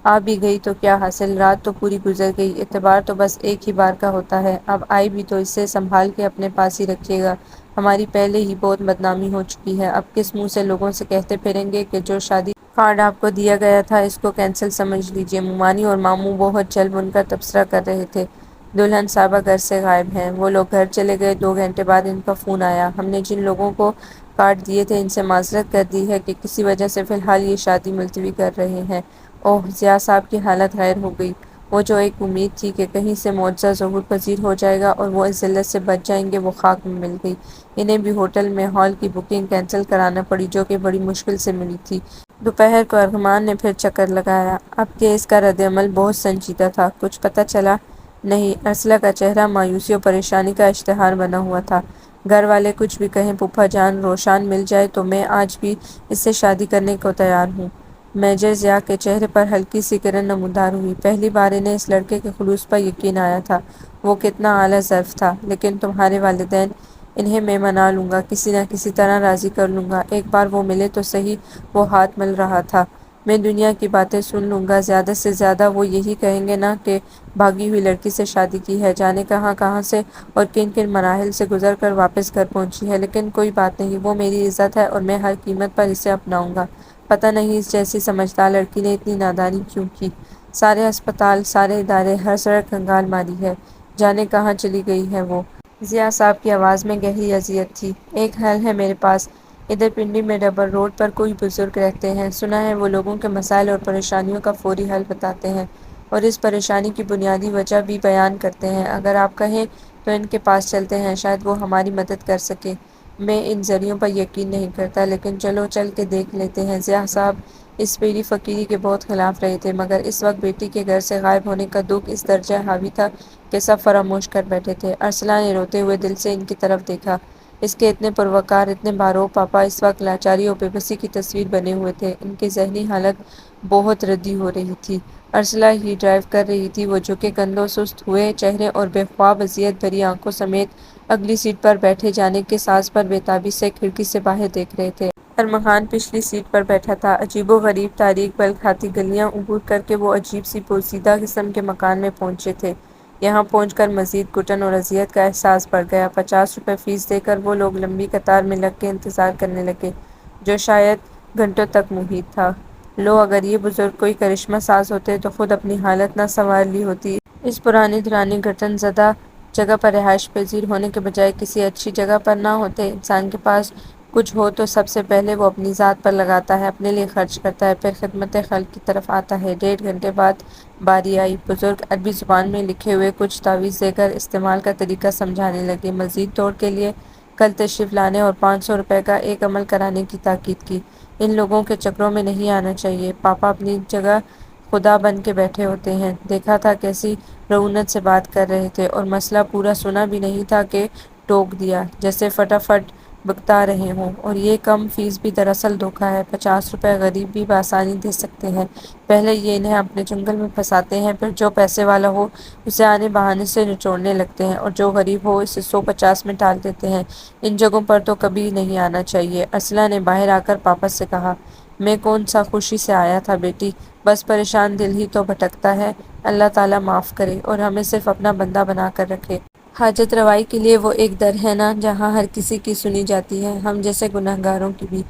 آ بھی گئی تو کیا حاصل، رات تو پوری گزر گئی، اعتبار تو بس ایک ہی بار کا ہوتا ہے۔ اب آئی بھی تو اسے سنبھال کے اپنے پاس ہی رکھیے گا، ہماری پہلے ہی بہت بدنامی ہو چکی ہے۔ اب کس منہ سے لوگوں سے کہتے پھریں گے کہ جو شادی کارڈ آپ کو دیا گیا تھا اس کو کینسل سمجھ لیجیے۔ ممانی اور ماموں بہت جل بن کر تبصرہ کر رہے تھے۔ دلہن صاحبہ گھر سے غائب ہیں۔ وہ لوگ گھر چلے گئے، 2 گھنٹے بعد ان کا فون آیا۔ ہم نے جن لوگوں کو کارڈ دیے تھے ان سے معذرت کر دی ہے کہ کسی وجہ سے فی الحال یہ شادی ملتوی کر رہے ہیں۔ اوہ، ضیاء صاحب کی حالت غیر ہو گئی۔ وہ جو ایک امید تھی کہ کہیں سے معجزہ ظہور پذیر ہو جائے گا اور وہ اس ذلت سے بچ جائیں گے، وہ خاک میں مل گئی۔ انہیں بھی ہوٹل میں ہال کی بکنگ کینسل کرانا پڑی جو کہ بڑی مشکل سے ملی تھی۔ دوپہر کو ارغمان نے پھر چکر لگایا۔ اب کہ اس کا رد عمل بہت سنجیدہ تھا۔ کچھ پتہ چلا؟ نہیں۔ ارسلہ کا چہرہ مایوسی و پریشانی کا اشتہار بنا ہوا تھا۔ گھر والے کچھ بھی کہیں پھوپھا جان، روشان مل جائے تو میں آج بھی اس سے شادی کرنے کو تیار ہوں۔ میجر ضیاء کے چہرے پر ہلکی سی کرن نمودار ہوئی۔ پہلی بار انہیں اس لڑکے کے خلوص پر یقین آیا تھا۔ وہ کتنا اعلیٰ ظرف تھا، لیکن تمہارے والدین، انہیں میں منا لوں گا، کسی نہ کسی طرح راضی کر لوں گا۔ ایک بار وہ ملے تو سہی۔ وہ ہاتھ مل رہا تھا۔ میں دنیا کی باتیں سن لوں گا، زیادہ سے زیادہ وہ یہی کہیں گے نا کہ بھاگی ہوئی لڑکی سے شادی کی ہے، جانے کہاں کہاں سے اور کن کن مراحل سے گزر کر واپس گھر پہنچی ہے، لیکن کوئی بات نہیں، وہ میری عزت ہے اور میں ہر قیمت پر اسے اپناؤں گا۔ پتہ نہیں اس جیسی سمجھدار لڑکی نے اتنی نادانی کیوں کی۔ سارے ہسپتال، سارے ادارے، ہر سڑک کنگال ماری ہے، جانے کہاں چلی گئی ہے وہ۔ ضیاء صاحب کی آواز میں گہری اذیت تھی۔ ایک حل ہے میرے پاس، ادھر پنڈی میں ڈبل روڈ پر کوئی بزرگ رہتے ہیں، سنا ہے وہ لوگوں کے مسائل اور پریشانیوں کا فوری حل بتاتے ہیں اور اس پریشانی کی بنیادی وجہ بھی بیان کرتے ہیں۔ اگر آپ کہیں تو ان کے پاس چلتے ہیں، شاید وہ ہماری مدد کر سکیں۔ میں ان ذریعوں پر یقین نہیں کرتا، لیکن چلو چل کے دیکھ لیتے ہیں۔ ضیاء صاحب اس پیری فقیری کے بہت خلاف رہے تھے، مگر اس وقت بیٹی کے گھر سے غائب ہونے کا دکھ اس درجہ حاوی تھا کہ سب فراموش کر بیٹھے تھے۔ ارسلہ نے روتے ہوئے دل سے ان کی طرف دیکھا۔ اس کے اتنے پروقار، اتنے بارعب پاپا اس وقت لاچاری اور بے بسی کی تصویر بنے ہوئے تھے۔ ان کی ذہنی حالت بہت ردی ہو رہی تھی۔ ارسلہ ہی ڈرائیو کر رہی تھی، وہ جھکے کندھوں، سست ہوئے چہرے اور بے خواب اذیت بھری آنکھوں سمیت اگلی سیٹ پر بیٹھے جانے کے ساز پر بے تابی سے کھڑکی سے باہر دیکھ رہے تھے۔ ارمغان پچھلی سیٹ پر بیٹھا تھا۔ عجیب و غریب تاریک بل کھاتی گلیاں عبور کر کے وہ عجیب سی پوسیدہ قسم کے مکان میں پہنچے تھے۔ یہاں پہنچ کر مزید گھٹن اور اذیت کا احساس بڑھ گیا۔ 50 روپے فیس دے کر وہ لوگ لمبی قطار میں لگ کے انتظار کرنے لگے، جو شاید گھنٹوں تک محیط تھا۔ لو، اگر یہ بزرگ کوئی کرشمہ ساز ہوتے تو خود اپنی حالت نہ سنوار لی ہوتی۔ اس پرانی دھرانی گھٹن زدہ جگہ پر رہائش پذیر ہونے کے بجائے کسی اچھی جگہ پر نہ ہوتے۔ انسان کے پاس کچھ ہو تو سب سے پہلے وہ اپنی ذات پر لگاتا ہے، اپنے لیے خرچ کرتا ہے، پھر خدمت خلق کی طرف آتا ہے۔ 1.5 گھنٹے بعد باری آئی۔ بزرگ عربی زبان میں لکھے ہوئے کچھ تاویز دے کر استعمال کا طریقہ سمجھانے لگے۔ مزید توڑ کے لیے کل تشریف لانے اور 500 روپے کا ایک عمل کرانے کی تاکید کی۔ ان لوگوں کے چکروں میں نہیں آنا چاہیے۔ پاپا اپنی جگہ خدا بن کے بیٹھے ہوتے ہیں۔ دیکھا تھا کیسی رعونت سے بات کر رہے تھے، اور مسئلہ پورا سنا بھی نہیں تھا کہ ٹوک دیا، جیسے فٹافٹ بگتا رہے ہوں۔ اور یہ کم فیس بھی دراصل دھوکہ ہے۔ 50 روپے غریب بھی بآسانی دے سکتے ہیں۔ پہلے یہ انہیں اپنے چنگل میں پھنساتے ہیں، پھر جو پیسے والا ہو اسے آنے بہانے سے نچوڑنے لگتے ہیں، اور جو غریب ہو اسے 150 میں ٹال دیتے ہیں۔ ان جگہوں پر تو کبھی نہیں آنا چاہیے۔ ارسلہ نے باہر آ کر پاپا سے کہا، میں کون سا خوشی سے آیا تھا بیٹی، بس پریشان دل ہی تو بھٹکتا ہے۔ اللہ تعالیٰ معاف کرے اور ہمیں صرف اپنا بندہ بنا کر رکھے۔ حاجت روائی کے لیے وہ ایک در ہے نا جہاں ہر کسی کی سنی جاتی ہے، ہم جیسے گنہگاروں کی بھی۔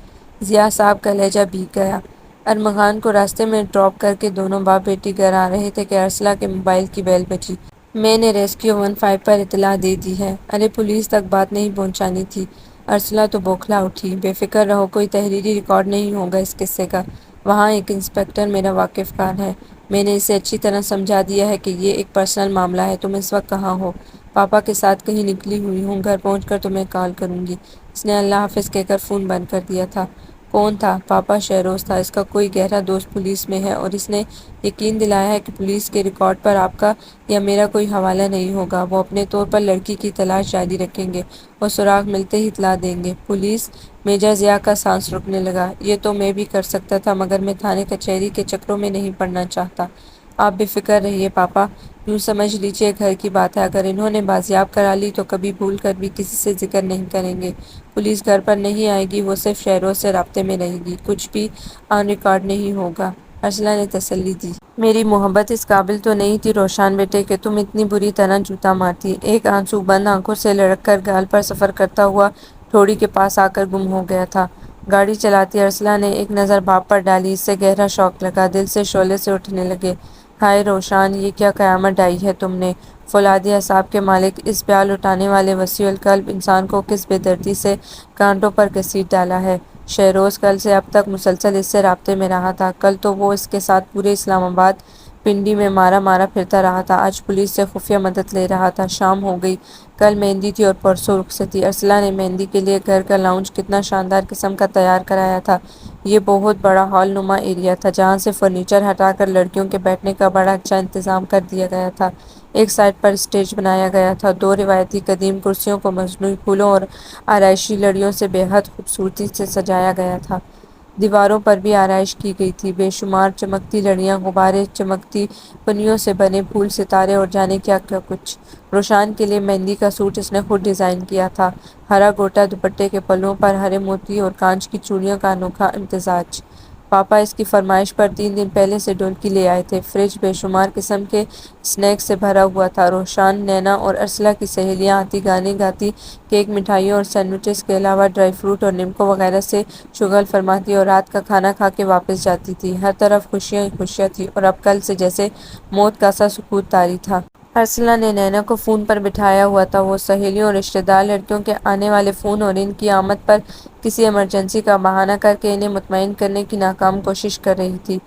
ضیاء صاحب کا لہجہ بھیگ گیا۔ ارمغان کو راستے میں ڈراپ کر کے دونوں باپ بیٹی گھر آ رہے تھے کہ ارسلہ کے موبائل کی بیل بجی۔ میں نے ریسکیو 15 پر اطلاع دے دی ہے۔ ارے پولیس تک بات نہیں پہنچانی تھی۔ ارسلہ تو بوکھلا اٹھی۔ بے فکر رہو، کوئی تحریری ریکارڈ نہیں ہوگا اس قصے کا۔ وہاں ایک انسپکٹر میرا واقف کار ہے، میں نے اسے اچھی طرح سمجھا دیا ہے کہ یہ ایک پرسنل معاملہ ہے۔ تم اس وقت کہاں ہو؟ پاپا کے ساتھ کہیں نکلی ہوئی ہوں، گھر پہنچ کر تمہیں کال کروں گی۔ اس نے اللہ حافظ کہہ کر فون بند کر دیا تھا۔ کون تھا؟ پاپا شہروز تھا، اس کا کوئی گہرا دوست پولیس میں ہے، اور اس نے یقین دلایا ہے کہ پولیس کے ریکارڈ پر آپ کا یا میرا کوئی حوالہ نہیں ہوگا۔ وہ اپنے طور پر لڑکی کی تلاش جاری رکھیں گے اور سراغ ملتے ہی اطلاع دیں گے۔ پولیس؟ میجر ضیاء کا سانس رکنے لگا۔ یہ تو میں بھی کر سکتا تھا، مگر میں تھانے کچہری کے چکروں میں نہیں پڑنا چاہتا۔ آپ بے فکر رہیے پاپا، یوں سمجھ لیجیے گھر کی بات ہے، اگر انہوں نے بازیاب کرا لی تو کبھی بھول کر بھی کسی سے ذکر نہیں کریں گے۔ پولیس گھر پر نہیں آئے گی، وہ صرف شہروز سے رابطے میں رہے گی، کچھ بھی آن ریکارڈ نہیں ہوگا۔ ارسلہ نے تسلی دی۔ میری محبت اس قابل تو نہیں تھی روشان بیٹے کہ تم اتنی بری طرح جوتا مارتی۔ ایک آنسو بند آنکھوں سے لڑک کر گال پر سفر کرتا ہوا ٹھوڑی کے پاس آ کر گم ہو گیا تھا۔ گاڑی چلاتی ارسلہ نے ایک نظر باپ پر ڈالی، اس سے گہرا شوق لگا، دل سے شعلے سے اٹھنے لگے۔ ہائے روشان، یہ کیا قیامت ڈھائی ہے تم نے! فولادی اعصاب کے مالک اس بیال اٹھانے والے وسیع القلب انسان کو کس بے دردی سے کانٹوں پر گھسیٹ ڈالا ہے۔ شہروز کل سے اب تک مسلسل اس سے رابطے میں رہا تھا۔ کل تو وہ اس کے ساتھ پورے اسلام آباد پنڈی میں مارا مارا پھرتا رہا تھا، آج پولیس سے خفیہ مدد لے رہا تھا۔ شام ہو گئی، کل مہندی تھی اور پرسوں رخصتی۔ ارسلہ نے مہندی کے لیے گھر کا لاؤنج کتنا شاندار قسم کا تیار کرایا تھا۔ یہ بہت بڑا ہال نما ایریا تھا، جہاں سے فرنیچر ہٹا کر لڑکیوں کے بیٹھنے کا بڑا اچھا انتظام کر دیا گیا تھا۔ ایک سائڈ پر اسٹیج بنایا گیا تھا، دو روایتی قدیم کرسیوں کو مصنوعی پھولوں اور آرائشی لڑیوں سے بے حد خوبصورتی سے سجایا گیا تھا۔ دیواروں پر بھی آرائش کی گئی تھی، بے شمار چمکتی لڑیاں، غبارے، چمکتی پنیوں سے بنے پھول، ستارے اور جانے کیا کیا کچھ۔ روشان کے لیے مہندی کا سوٹ اس نے خود ڈیزائن کیا تھا، ہرا گوٹا دوپٹے کے پلوں پر ہرے موتی اور کانچ کی چوڑیوں کا انوکھا امتزاج۔ پاپا اس کی فرمائش پر 3 دن پہلے سے ڈونکی لے آئے تھے۔ فریج بے شمار قسم کے اسنیکس سے بھرا ہوا تھا۔ روشان، نینا اور ارسلہ کی سہیلیاں آتی گانے گاتی کیک، مٹھائیوں اور سینڈوچز کے علاوہ ڈرائی فروٹ اور نیمکو وغیرہ سے شگل فرماتی اور رات کا کھانا کھا کے واپس جاتی تھی۔ ہر طرف خوشیاں ہی خوشیاں تھیں اور اب کل سے جیسے موت کا سا سکوت طاری تھا۔ ارسلہ نے نینا کو فون پر بٹھایا ہوا تھا۔ وہ سہیلیوں اور رشتہ دار لڑکیوں کے آنے والے فون اور ان کی آمد پر کسی ایمرجنسی کا بہانہ کر کے انہیں مطمئن کرنے کی ناکام کوشش کر رہی تھی۔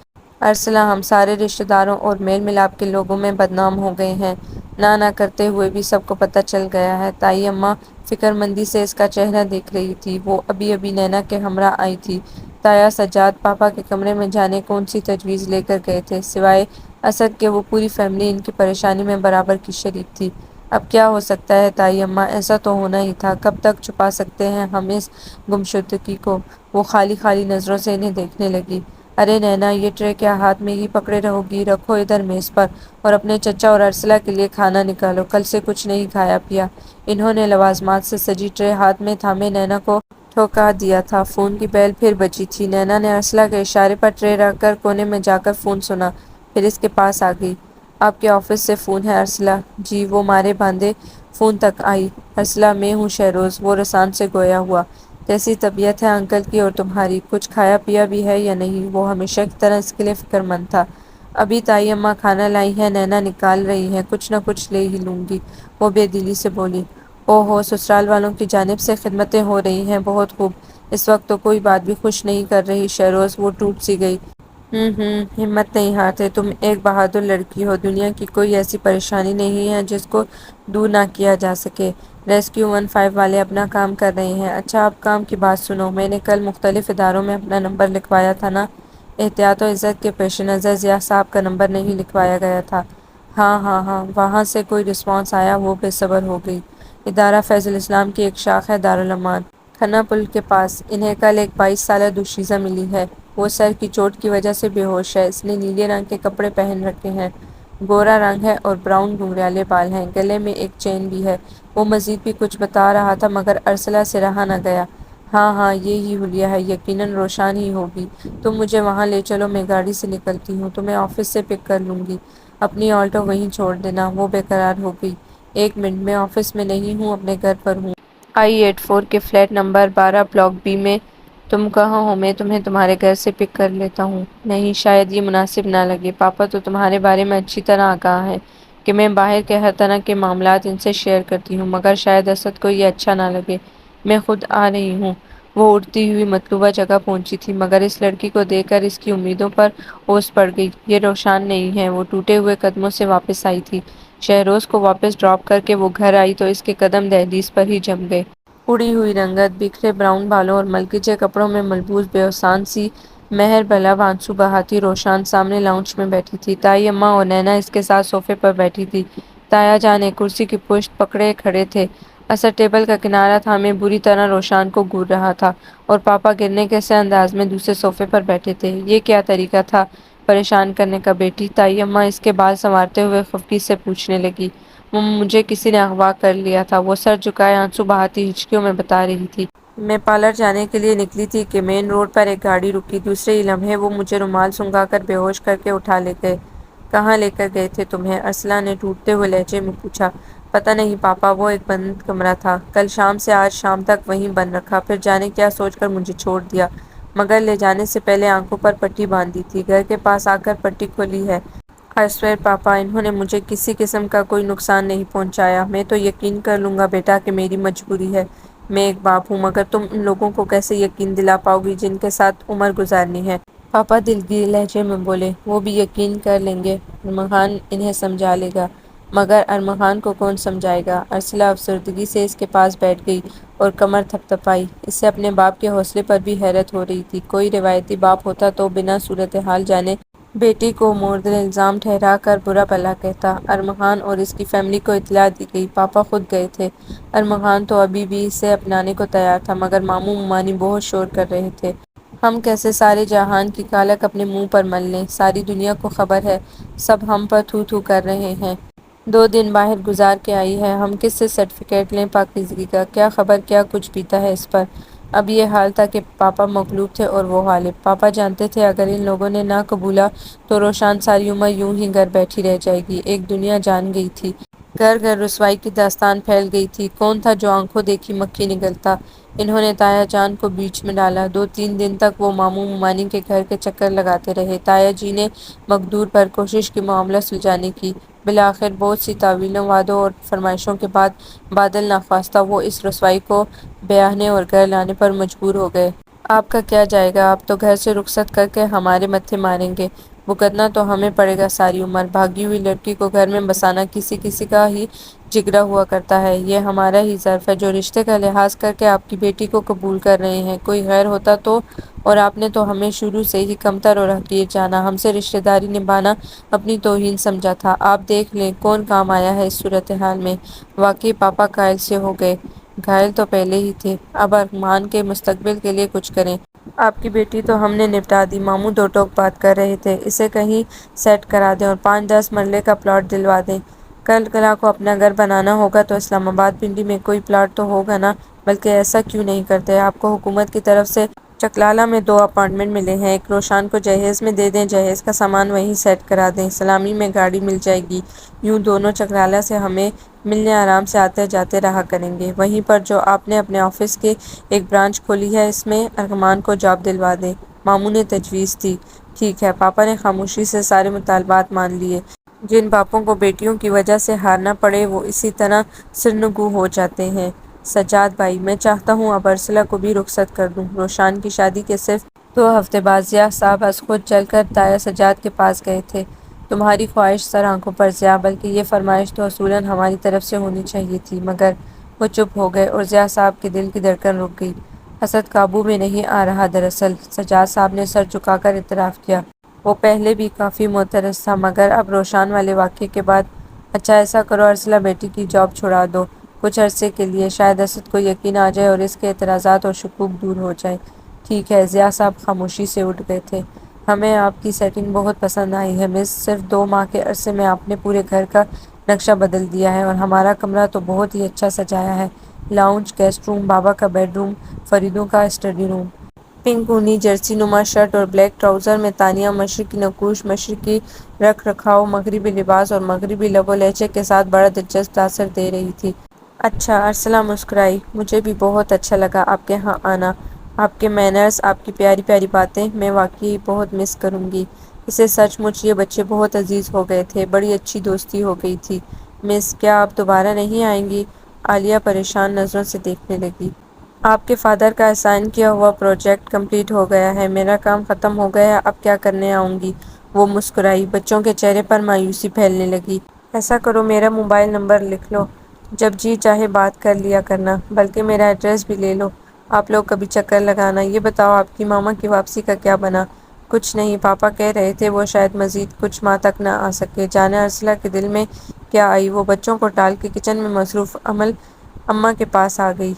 ارسلہ، ہم سارے رشتہ داروں اور میل ملاپ کے لوگوں میں بدنام ہو گئے ہیں۔ نہ کرتے ہوئے بھی سب کو پتہ چل گیا ہے۔ تائی اماں فکر مندی سے اس کا چہرہ دیکھ رہی تھی۔ وہ ابھی ابھی نینا کے ہمراہ آئی تھی۔ تایا سجاد پاپا کے کمرے میں جانے کون سی تجویز لے کر گئے تھے؟ سوائے اسد کے وہ پوری فیملی ان کی پریشانی میں برابر کی شریک تھی۔ اب کیا ہو سکتا ہے تائی اماں؟ ایسا تو ہونا ہی تھا۔ کب تک چھپا سکتے ہیں ہم اس گمشدگی کو؟ وہ خالی خالی نظروں سے انہیں دیکھنے لگی۔ ارے نینا، یہ ٹرے کیا ہاتھ میں ہی پکڑے رہو گی؟ رکھو ادھر میز پر اور اپنے چچا اور ارسلہ کے لیے کھانا نکالو۔ کل سے کچھ نہیں کھایا پیا۔ انہوں نے لوازمات سے سجی ٹرے ہاتھ میں تھامے نینا کو ٹھوکا دیا تھا۔ فون کی بیل پھر بجی تھی۔ نینا نے ارسلہ کے اشارے پر ٹرے رکھ کر کونے میں جا کر فون سنا، پھر اس کے پاس آ گئی۔ آپ کے آفس سے فون ہے ارسلہ؟ جی۔ وہ مارے باندھے فون تک آئی۔ ارسلہ، میں ہوں شہروز۔ وہ رسان سے گویا ہوا۔ کیسی طبیعت ہے انکل کی اور تمہاری؟ کچھ کھایا پیا بھی ہے یا نہیں؟ وہ ہمیشہ کی طرح اس کے لیے فکر مند تھا۔ ابھی تائی اماں کھانا لائی ہیں، نینا نکال رہی ہیں، کچھ نہ کچھ لے ہی لوں گی، وہ بے دلی سے بولی۔ او ہو، سسرال والوں کی جانب سے خدمتیں ہو رہی ہیں، بہت خوب۔ اس وقت تو کوئی بات بھی خوش نہیں کر رہی شہروز۔ وہ ٹوٹ سی گئی۔ ہمت نہیں ہارتے، تم ایک بہادر لڑکی ہو۔ دنیا کی کوئی ایسی پریشانی نہیں ہے جس کو دور نہ کیا جا سکے۔ ریسکیو 15 والے اپنا کام کر رہے ہیں۔ اچھا اب کام کی بات سنو، میں نے کل مختلف اداروں میں اپنا نمبر لکھوایا تھا نا؟ احتیاط و عزت کے پیش نظر ضیاء صاحب کا نمبر نہیں لکھوایا گیا تھا؟ ہاں، وہاں سے کوئی رسپانس آیا؟ وہ بے صبر ہو گئی۔ ادارہ فیض الاسلام کی ایک شاخ ہے، دارالامان، کھنہ پل کے پاس۔ انہیں کل ایک 22 سالہ دوشیزہ ملی ہے۔ وہ سر کی چوٹ کی وجہ سے بے ہوش ہے۔ اس نے نیلے رنگ کے کپڑے پہن رکھے ہیں، گورا رنگ ہے اور براؤن گھنگریالے بال ہیں۔ گلے میں ایک چین بھی ہے۔ وہ مزید بھی کچھ بتا رہا تھا مگر ارسلہ سے رہا نہ گیا۔ ہاں، یہ ہی حلیہ ہے، یقیناً روشان ہی ہوگی۔ تم مجھے وہاں لے چلو، میں گاڑی سے نکلتی ہوں، تمہیں آفس سے پک کر لوں گی۔ اپنی آلٹو وہیں چھوڑ دینا۔ وہ بے قرار ہو گئی۔ ایک منٹ، میں آفس میں نہیں ہوں، اپنے گھر پر ہوں۔ I-84 کے فلیٹ نمبر 12 بلاک بی میں۔ تم کہاں ہو؟ میں تمہیں تمہارے گھر سے پک کر لیتا ہوں۔ نہیں، شاید یہ مناسب نہ لگے۔ پاپا تو تمہارے بارے میں اچھی طرح آگاہ ہیں کہ میں باہر کے ہر طرح کے معاملات ان سے شیئر کرتی ہوں، مگر شاید اسد کو یہ اچھا نہ لگے۔ میں خود آ رہی ہوں۔ وہ اڑتی ہوئی مطلوبہ جگہ پہنچی تھی مگر اس لڑکی کو دیکھ کر اس کی امیدوں پر اوس پڑ گئی۔ یہ روشان نہیں ہے۔ وہ ٹوٹے ہوئے قدموں سے واپس آئی تھی۔ شہروز کو واپس ڈراپ کر کے وہ گھر آئی تو اس کے قدم دہلیز پر ہی جم گئے۔ اڑی ہوئی رنگت، بکھرے براؤن بالوں اور ملکچے کپڑوں میں ملبوس بےحسان سی مہر بلب آنسو بہاتی روشان سامنے لاؤنج میں بیٹھی تھی۔ تائی اماں اور نینا اس کے ساتھ صوفے پر بیٹھی تھی۔ تایا جان ایک کرسی کی پشت پکڑے کھڑے تھے۔ اسد ٹیبل کا کنارہ تھامے بری طرح روشان کو گھور رہا تھا اور پاپا گرنے کے سے انداز میں دوسرے صوفے پر بیٹھے تھے۔ یہ کیا طریقہ تھا پریشان کرنے کا بیٹی؟ تائی اماں اس کے بال سنوارتے ہوئے خفگی سے پوچھنے لگی۔ مجھے کسی نے اغوا کر لیا تھا، وہ سر جھکائے آنسو بہاتی ہچکیوں میں بتا رہی تھی۔ میں پارلر جانے کے لیے نکلی تھی کہ مین روڈ پر ایک گاڑی رکی۔ دوسرے ہی لمحے وہ مجھے رومال سنگھا کر بے ہوش کر کے اٹھا لے گئے۔ کہاں لے کر گئے تھے تمہیں؟ ارسلہ نے ٹوٹتے ہوئے لہجے میں پوچھا۔ پتہ نہیں پاپا، وہ ایک بند کمرہ تھا، کل شام سے آج شام تک وہیں بند رکھا، پھر جانے کیا سوچ کر مجھے چھوڑ دیا، مگر لے جانے سے پہلے آنکھوں پر پٹی باندھی تھی۔ گھر کے پاس آ کر پٹی کھولی ہے۔ I swear پاپا، انہوں نے مجھے کسی قسم کا کوئی نقصان نہیں پہنچایا۔ میں تو یقین کر لوں گا بیٹا کہ میری مجبوری ہے، میں ایک باپ ہوں، مگر تم ان لوگوں کو کیسے یقین دلا پاؤ گی جن کے ساتھ عمر گزارنی ہے؟ پاپا دلگیر لہجے میں بولے۔ وہ بھی یقین کر لیں گے، ارمغان انہیں سمجھا لے گا۔ مگر ارمغان کو کون سمجھائے گا؟ ارسلہ افسردگی سے اس کے پاس بیٹھ گئی اور کمر تھپ تھپائی۔ اسے اپنے باپ کے حوصلے پر بھی حیرت ہو رہی تھی۔ کوئی روایتی باپ ہوتا تو بنا صورتحال جانے بیٹی کو مورد الزام ٹھہرا کر برا بھلا کہتا۔ ارمغان اور اس کی فیملی کو اطلاع دی گئی۔ پاپا خود گئے تھے۔ ارمغان تو ابھی بھی اسے اپنانے کو تیار تھا مگر ماموں ممانی بہت شور کر رہے تھے۔ ہم کیسے سارے جہان کی کالک اپنے منہ پر مل لیں؟ ساری دنیا کو خبر ہے، سب ہم پر تھو تھو کر رہے ہیں۔ 2 دن باہر گزار کے آئی ہے، ہم کس سے سرٹیفکیٹ لیں پاکیزگی کا؟ کیا خبر کیا کچھ بیتا ہے اس پر؟ اب یہ حال تھا کہ پاپا مغلوب تھے اور وہ غالب۔ پاپا جانتے تھے اگر ان لوگوں نے نہ قبولا تو روشان ساری عمر یوں ہی گھر بیٹھی رہ جائے گی۔ ایک دنیا جان گئی تھی، گھر گھر رسوائی کی داستان پھیل گئی تھی۔ کون تھا جو آنکھوں دیکھی مکھی نگلتا؟ انہوں نے تایا جان کو بیچ میں ڈالا۔ 2 3 دن تک وہ ماموں ممانی کے گھر کے چکر لگاتے رہے۔ تایا جی نے مقدور پر کوشش کی معاملہ سلجھانے کی۔ بالآخر بہت سی تعویلوں، وعدوں اور فرمائشوں کے بعد بادل ناخواستہ وہ اس رسوائی کو بیاہنے اور گھر لانے پر مجبور ہو گئے۔ آپ کا کیا جائے گا؟ آپ تو گھر سے رخصت کر کے ہمارے متھے ماریں گے۔ بھگتنا تو ہمیں پڑے گا ساری عمر۔ بھاگی ہوئی لڑکی کو گھر میں بسانا کسی کسی کا ہی جگرا ہوا کرتا ہے۔ یہ ہمارا ہی ظرف ہے جو رشتے کا لحاظ کر کے آپ کی بیٹی کو قبول کر رہے ہیں۔ کوئی غیر ہوتا تو؟ اور آپ نے تو ہمیں شروع سے ہی کمتر اور حقیر جانا، ہم سے رشتہ داری نبھانا اپنی توہین سمجھا تھا۔ آپ دیکھ لیں کون کام آیا ہے اس صورتحال میں۔ واقعی پاپا قائل سے ہو گئے۔ گھائل تو پہلے ہی تھے، اب ارمان کے مستقبل کے لیے کچھ کریں۔ آپ کی بیٹی تو ہم نے نپٹا دی۔ ماموں دو ٹوک بات کر رہے تھے، اسے کہیں سیٹ کرا دیں اور 5 10 مرلے کا پلاٹ دلوا دیں۔ کل کلا کو اپنا گھر بنانا ہوگا تو اسلام آباد پنڈی میں کوئی پلاٹ تو ہوگا نا؟ بلکہ ایسا کیوں نہیں کرتے؟ آپ کو حکومت کی طرف سے چکلالہ میں 2 اپارٹمنٹ ملے ہیں، ایک روشان کو جہیز میں دے دیں، جہیز کا سامان وہیں سیٹ کرا دیں، سلامی میں گاڑی مل جائے گی، یوں دونوں چکلالہ سے ہمیں ملنے آرام سے آتے جاتے رہا کریں گے۔ وہیں پر جو آپ نے اپنے آفس کی ایک برانچ کھولی ہے اس میں ارمان کو جاب دلوا دیں۔ ماموں نے تجویز دی۔ ٹھیک ہے۔ پاپا نے خاموشی سے سارے مطالبات مان لیے۔ جن باپوں کو بیٹیوں کی وجہ سے ہارنا پڑے وہ اسی طرح سرنگوں ہو جاتے ہیں۔ سجاد بھائی، میں چاہتا ہوں اب ارسلہ کو بھی رخصت کر دوں۔ روشان کی شادی کے صرف 2 ہفتے بعد ضیاء صاحب از خود چل کر تایا سجاد کے پاس گئے تھے۔ تمہاری خواہش سر آنکھوں پر ضیاء، بلکہ یہ فرمائش تو اصولاً ہماری طرف سے ہونی چاہیے تھی، مگر وہ چپ ہو گئے اور ضیاء صاحب کے دل کی دھڑکن رک گئی۔ حسد قابو میں نہیں آ رہا دراصل، سجاد صاحب نے سر جھکا کر اعتراف کیا۔ وہ پہلے بھی کافی معترض تھا، مگر اب روشان والے واقعے کے بعد۔ اچھا ایسا کرو ارسلہ بیٹی کی جاب چھڑا دو کچھ عرصے کے لیے، شاید اسد کو یقین آ جائے اور اس کے اعتراضات اور شکوک دور ہو جائیں۔ ٹھیک ہے۔ ضیاء صاحب خاموشی سے اٹھ گئے تھے۔ ہمیں آپ کی سیٹنگ بہت پسند آئی ہے مس، صرف 2 ماہ کے عرصے میں آپ نے پورے گھر کا نقشہ بدل دیا ہے، اور ہمارا کمرہ تو بہت ہی اچھا سجایا ہے۔ لاؤنج، گیسٹ روم، بابا کا بیڈ روم، فریدوں کا اسٹڈی روم۔ پنک اونی جرسی نما شرٹ اور بلیک ٹراؤزر میں تانیہ مشرقی نقوش، مشرقی رکھ رکھاؤ، مغربی لباس اور مغربی لب و لہجے کے ساتھ بڑا دلچسپ تاثر دے رہی تھی۔ اچھا، ارسلہ مسکرائی۔ مجھے بھی بہت اچھا لگا آپ کے ہاں آنا۔ آپ کے مینرز، آپ کی پیاری پیاری باتیں میں واقعی بہت مس کروں گی۔ اسے سچ مچ یہ بچے بہت عزیز ہو گئے تھے، بڑی اچھی دوستی ہو گئی تھی۔ مس، کیا آپ دوبارہ نہیں آئیں گی؟ عالیہ پریشان نظروں سے دیکھنے لگی۔ آپ کے فادر کا اسائن کیا ہوا پروجیکٹ کمپلیٹ ہو گیا ہے، میرا کام ختم ہو گیا ہے، اب کیا کرنے آؤں گی؟ وہ مسکرائی۔ بچوں کے چہرے پر مایوسی پھیلنے لگی۔ ایسا کرو میرا موبائل نمبر لکھ لو، جب جی چاہے بات کر لیا کرنا، بلکہ میرا ایڈریس بھی لے لو، آپ لوگ کبھی چکر لگانا۔ یہ بتاؤ آپ کی ماما کی واپسی کا کیا بنا؟ کچھ نہیں، پاپا کہہ رہے تھے وہ شاید مزید کچھ ماہ تک نہ آ سکے۔ جانے ارسلہ کے دل میں کیا آئی، وہ بچوں کو ٹال کے کچن میں مصروف عمل اماں کے پاس آ گئی۔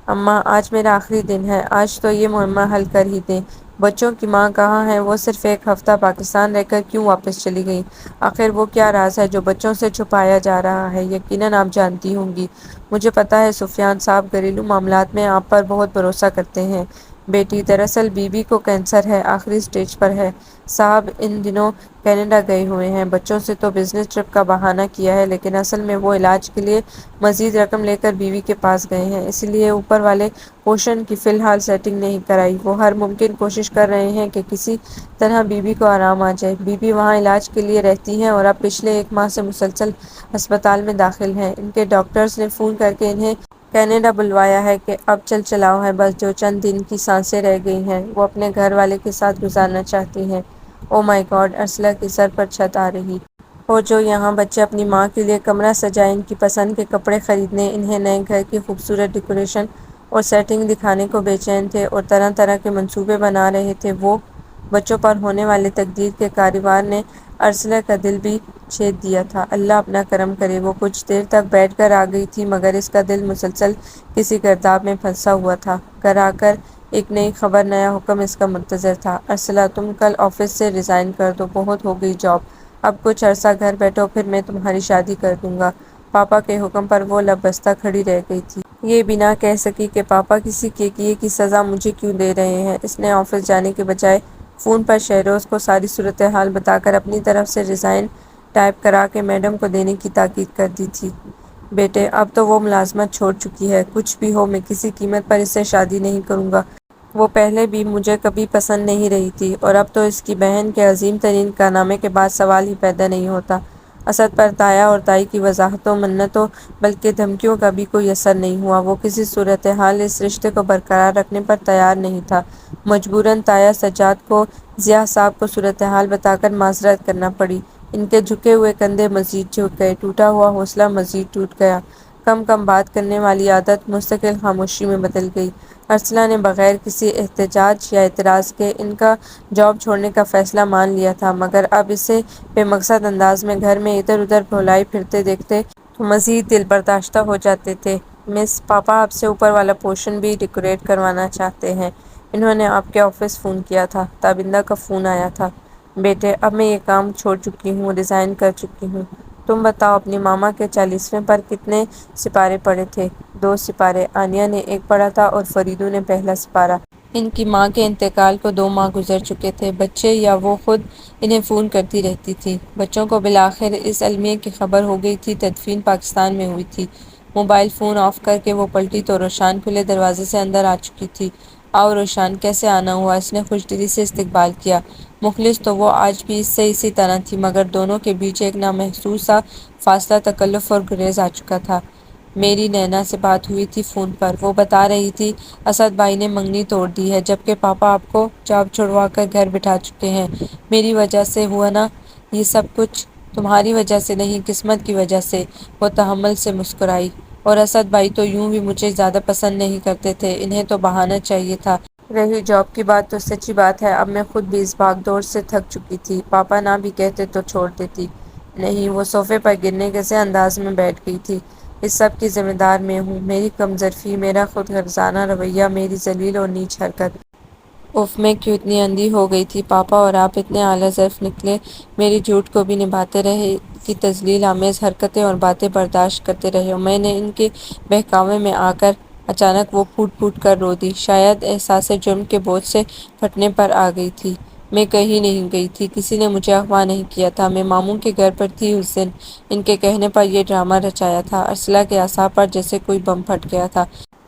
اماں، آج میرا آخری دن ہے، آج تو یہ معمہ حل کر ہی دیں۔ بچوں کی ماں کہاں ہے؟ وہ صرف 1 ہفتہ پاکستان رہ کر کیوں واپس چلی گئیں؟ آخر وہ کیا راز ہے جو بچوں سے چھپایا جا رہا ہے؟ یقیناً آپ جانتی ہوں گی۔ مجھے پتہ ہے سفیان صاحب گھریلو معاملات میں آپ پر بہت بھروسہ کرتے ہیں۔ بیٹی، دراصل بی بی کو کینسر ہے، آخری سٹیج پر ہے۔ صاحب ان دنوں کینیڈا گئے ہوئے ہیں، بچوں سے تو بزنس ٹرپ کا بہانہ کیا ہے، لیکن اصل میں وہ علاج کے لیے مزید رقم لے کر بیوی کے پاس گئے ہیں، اس لیے اوپر والے پوشن کی فی الحال سیٹنگ نہیں کرائی۔ وہ ہر ممکن کوشش کر رہے ہیں کہ کسی طرح بیوی کو آرام آ جائے۔ بیوی وہاں علاج کے لیے رہتی ہیں اور اب پچھلے 1 ماہ سے مسلسل ہسپتال میں داخل ہیں۔ ان کے ڈاکٹرز نے فون کر کے انہیں کینیڈا بلوایا ہے کہ اب چل چلاؤ ہے، بس جو چند دن کی سانسیں رہ گئی ہیں وہ اپنے گھر والے کے ساتھ گزارنا چاہتی ہیں۔ او مائی گاڈ، ارسلہ کے سر پر چھت آ رہی۔ اور جو یہاں بچے اپنی ماں کے لیے کمرہ سجائے، ان کی پسند کے کپڑے خریدنے، انہیں نئے گھر کی خوبصورت ڈیکوریشن اور سیٹنگ دکھانے کو بے چین تھے اور طرح طرح کے منصوبے بنا رہے تھے، وہ بچوں پر ہونے والے تقدیر کے کاروبار نے ارسلہ کا دل بھی چھید دیا تھا۔ اللہ اپنا کرم کرے۔ وہ کچھ دیر تک بیٹھ کر آ گئی تھی، مگر اس کا دل مسلسل کسی گرداب میں پھنسا ہوا تھا۔ گھر آ کر ایک نئی خبر، نیا حکم اس کا منتظر تھا۔ ارسلہ، تم کل آفس سے ریزائن کر دو، بہت ہو گئی جاب، اب کچھ عرصہ گھر بیٹھو، پھر میں تمہاری شادی کر دوں گا۔ پاپا کے حکم پر وہ لب بستہ کھڑی رہ گئی تھی۔ یہ بھی نہ کہہ سکی کہ پاپا کسی کے کیے کی سزا مجھے کیوں دے رہے ہیں۔ اس نے آفس جانے کے بجائے فون پر شہروز کو ساری صورتحال بتا کر اپنی طرف سے ریزائن ٹائپ کرا کے میڈم کو دینے کی تاکید کر دی تھی۔ بیٹے، اب تو وہ ملازمت چھوڑ چکی ہے۔ کچھ بھی ہو، میں کسی قیمت پر اس سے شادی نہیں کروں گا۔ وہ پہلے بھی مجھے کبھی پسند نہیں رہی تھی اور اب تو اس کی بہن کے عظیم ترین کارنامے کے بعد سوال ہی پیدا نہیں ہوتا۔ اسد پر تایا اور تائی کی وضاحتوں، منتوں بلکہ دھمکیوں کا بھی کوئی اثر نہیں ہوا۔ وہ کسی صورتحال اس رشتے کو برقرار رکھنے پر تیار نہیں تھا۔ مجبوراً تایا سجاد کو ضیاء صاحب کو صورتحال بتا کر معذرت کرنا پڑی۔ ان کے جھکے ہوئے کندھے مزید جھک گئے، ٹوٹا ہوا حوصلہ مزید ٹوٹ گیا۔ کم کم بات کرنے والی عادت مستقل خاموشی میں بدل گئی۔ ارسلہ نے بغیر کسی احتجاج یا اعتراض کے ان کا جاب چھوڑنے کا فیصلہ مان لیا تھا، مگر اب اسے بے مقصد انداز میں گھر میں ادھر ادھر بھولائی پھرتے دیکھتے تو مزید دل برداشتہ ہو جاتے تھے۔ مس، پاپا آپ سے اوپر والا پورشن بھی ڈیکوریٹ کروانا چاہتے ہیں۔ انہوں نے آپ کے آفس فون کیا تھا۔ تابندہ کا فون آیا تھا۔ بیٹے، اب میں یہ کام چھوڑ چکی ہوں، ریزائن کر چکی ہوں۔ تم بتاؤ، اپنی ماما کے 40ویں پر کتنے سپارے پڑے تھے؟ 2 سپارے۔ آنیہ نے ایک پڑھا تھا اور فریدو نے پہلا سپارہ۔ ان کی ماں کے انتقال کو 2 ماہ گزر چکے تھے۔ بچے یا وہ خود انہیں فون کرتی رہتی تھی۔ بچوں کو بالآخر اس المیہ کی خبر ہو گئی تھی۔ تدفین پاکستان میں ہوئی تھی۔ موبائل فون آف کر کے وہ پلٹی تو روشان کھلے دروازے سے اندر آ چکی تھی۔ آؤ روشان، کیسے آنا ہوا؟ اس نے خوش دلی سے استقبال کیا۔ مخلص تو وہ آج بھی اس سے اسی طرح تھی، مگر دونوں کے بیچ ایک نامحسوس سا فاصلہ، تکلف اور گریز آ چکا تھا۔ میری نینا سے بات ہوئی تھی فون پر۔ وہ بتا رہی تھی اسد بھائی نے منگنی توڑ دی ہے، جبکہ پاپا آپ کو جاب چھڑوا کر گھر بٹھا چکے ہیں۔ میری وجہ سے ہوا نا یہ سب کچھ؟ تمہاری وجہ سے نہیں، قسمت کی وجہ سے۔ وہ تحمل سے مسکرائی۔ اور اسد بھائی تو یوں بھی مجھے زیادہ پسند نہیں کرتے تھے، انہیں تو بہانا چاہیے تھا۔ رہی جاب کی بات تو سچی بات ہے، اب میں خود بھی اس بھاگ دوڑ سے تھک چکی تھی۔ پاپا نہ بھی کہتے تو چھوڑ دیتی۔ نہیں، وہ صوفے پر گرنے کے سے انداز میں بیٹھ گئی تھی۔ اس سب کی ذمہ دار میں ہوں، میری کم ظرفی، میرا خود غرضانہ رویہ، میری ذلیل اور نیچ حرکت۔ اف، میں کیوں اتنی اندھی ہو گئی تھی؟ پاپا اور آپ اتنے اعلیٰ ظرف نکلے، میری جھوٹ کو بھی نبھاتے رہے، کی تذلیل آمیز حرکتیں اور باتیں برداشت کرتے رہے، اور میں نے ان کے بہکاوے میں آ کر اچانک وہ پھوٹ پھوٹ کر رو دی۔ شاید احساس جرم کے بوجھ سے پھٹنے پر آ گئی تھی۔ میں کہیں نہیں گئی تھی، کسی نے مجھے اغوا نہیں کیا تھا، میں ماموں کے گھر پر تھی اس دن۔ ان کے کہنے پر یہ ڈرامہ رچایا تھا۔ ارسلہ کے اعصاب پر جیسے کوئی بم پھٹ گیا تھا۔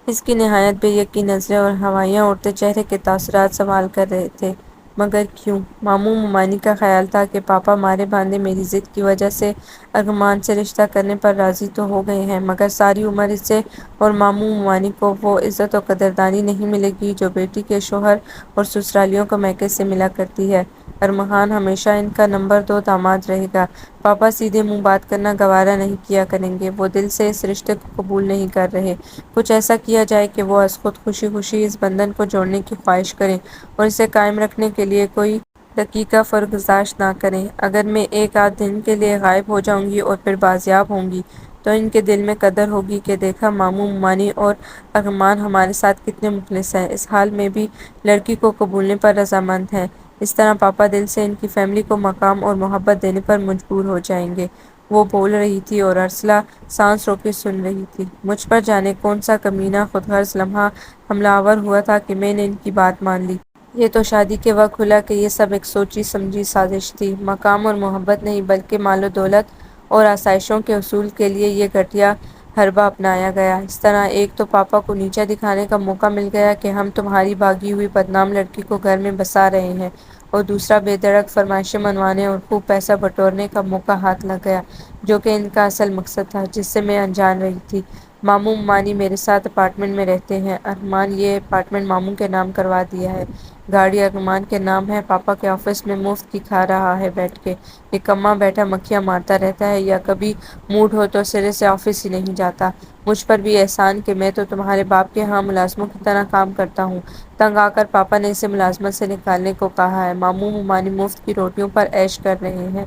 اس کی نہایت بے یقین نظریں اور ہوائیاں اڑتے چہرے کے تاثرات سوال کر رہے تھے۔ مگر کیوں؟ ماموں ممانی کا خیال تھا کہ پاپا مارے باندھے میری ضد کی وجہ سے ارغمان سے رشتہ کرنے پر راضی تو ہو گئے ہیں، مگر ساری عمر اسے اور ماموں ممانی کو وہ عزت و قدردانی نہیں ملے گی جو بیٹی کے شوہر اور سسرالیوں کو میکے سے ملا کرتی ہے۔ ارمغان ہمیشہ ان کا نمبر 2 داماد رہے گا۔ پاپا سیدھے منہ بات کرنا گوارا نہیں کیا کریں گے۔ وہ دل سے اس رشتے کو قبول نہیں کر رہے۔ کچھ ایسا کیا جائے کہ وہ از خود خوشی خوشی اس بندھن کو جوڑنے کی خواہش کریں اور اسے قائم رکھنے کے لیے کوئی دقیقہ فرگزاشت نہ کریں۔ اگر میں ایک آدھ دن کے لیے غائب ہو جاؤں گی اور پھر بازیاب ہوں گی تو ان کے دل میں قدر ہوگی کہ دیکھا ماموں ممانی اور ارغمان ہمارے ساتھ کتنے مخلص ہیں، اس حال میں بھی لڑکی کو قبولنے پر رضامند ہیں۔ اس طرح پاپا دل سے ان کی فیملی کو مقام اور محبت دینے پر مجبور ہو جائیں گے۔ وہ بول رہی تھی اور ارسلہ سانس روکے سن رہی تھی۔ مجھ پر جانے کون سا کمینہ خود غرض لمحہ حملہ آور ہوا تھا کہ میں نے ان کی بات مان لی۔ یہ تو شادی کے وقت کھلا کہ یہ سب ایک سوچی سمجھی سازش تھی۔ مقام اور محبت نہیں بلکہ مال و دولت اور آسائشوں کے حصول کے لیے یہ گھٹیا حربہ اپنایا گیا۔ اس طرح ایک تو پاپا کو نیچا دکھانے کا موقع مل گیا کہ ہم تمہاری بھاگی ہوئی بدنام لڑکی کو گھر میں بسا رہے ہیں، اور دوسرا بے دھڑک فرمائشیں منوانے اور خوب پیسہ بٹورنے کا موقع ہاتھ لگ گیا، جو کہ ان کا اصل مقصد تھا، جس سے میں انجان رہی تھی۔ ماموں ممانی میرے ساتھ اپارٹمنٹ میں رہتے ہیں۔ ارغمان یہ اپارٹمنٹ ماموں کے نام کروا دیا ہے۔ گاڑی ارغمان کے نام ہے، پاپا کے آفس میں مفت کی کھا رہا ہے بیٹھ کے۔ نکما بیٹھا مکھیاں مارتا رہتا ہے، یا کبھی موڈ ہو تو سرے سے آفس ہی نہیں جاتا۔ مجھ پر بھی احسان کہ میں تو تمہارے باپ کے ہاں ملازموں کی طرح کام کرتا ہوں۔ تنگ آ کر پاپا نے اسے ملازمت سے نکالنے کو کہا ہے۔ ماموں ممانی مفت کی روٹیوں پر عیش کر رہے ہیں۔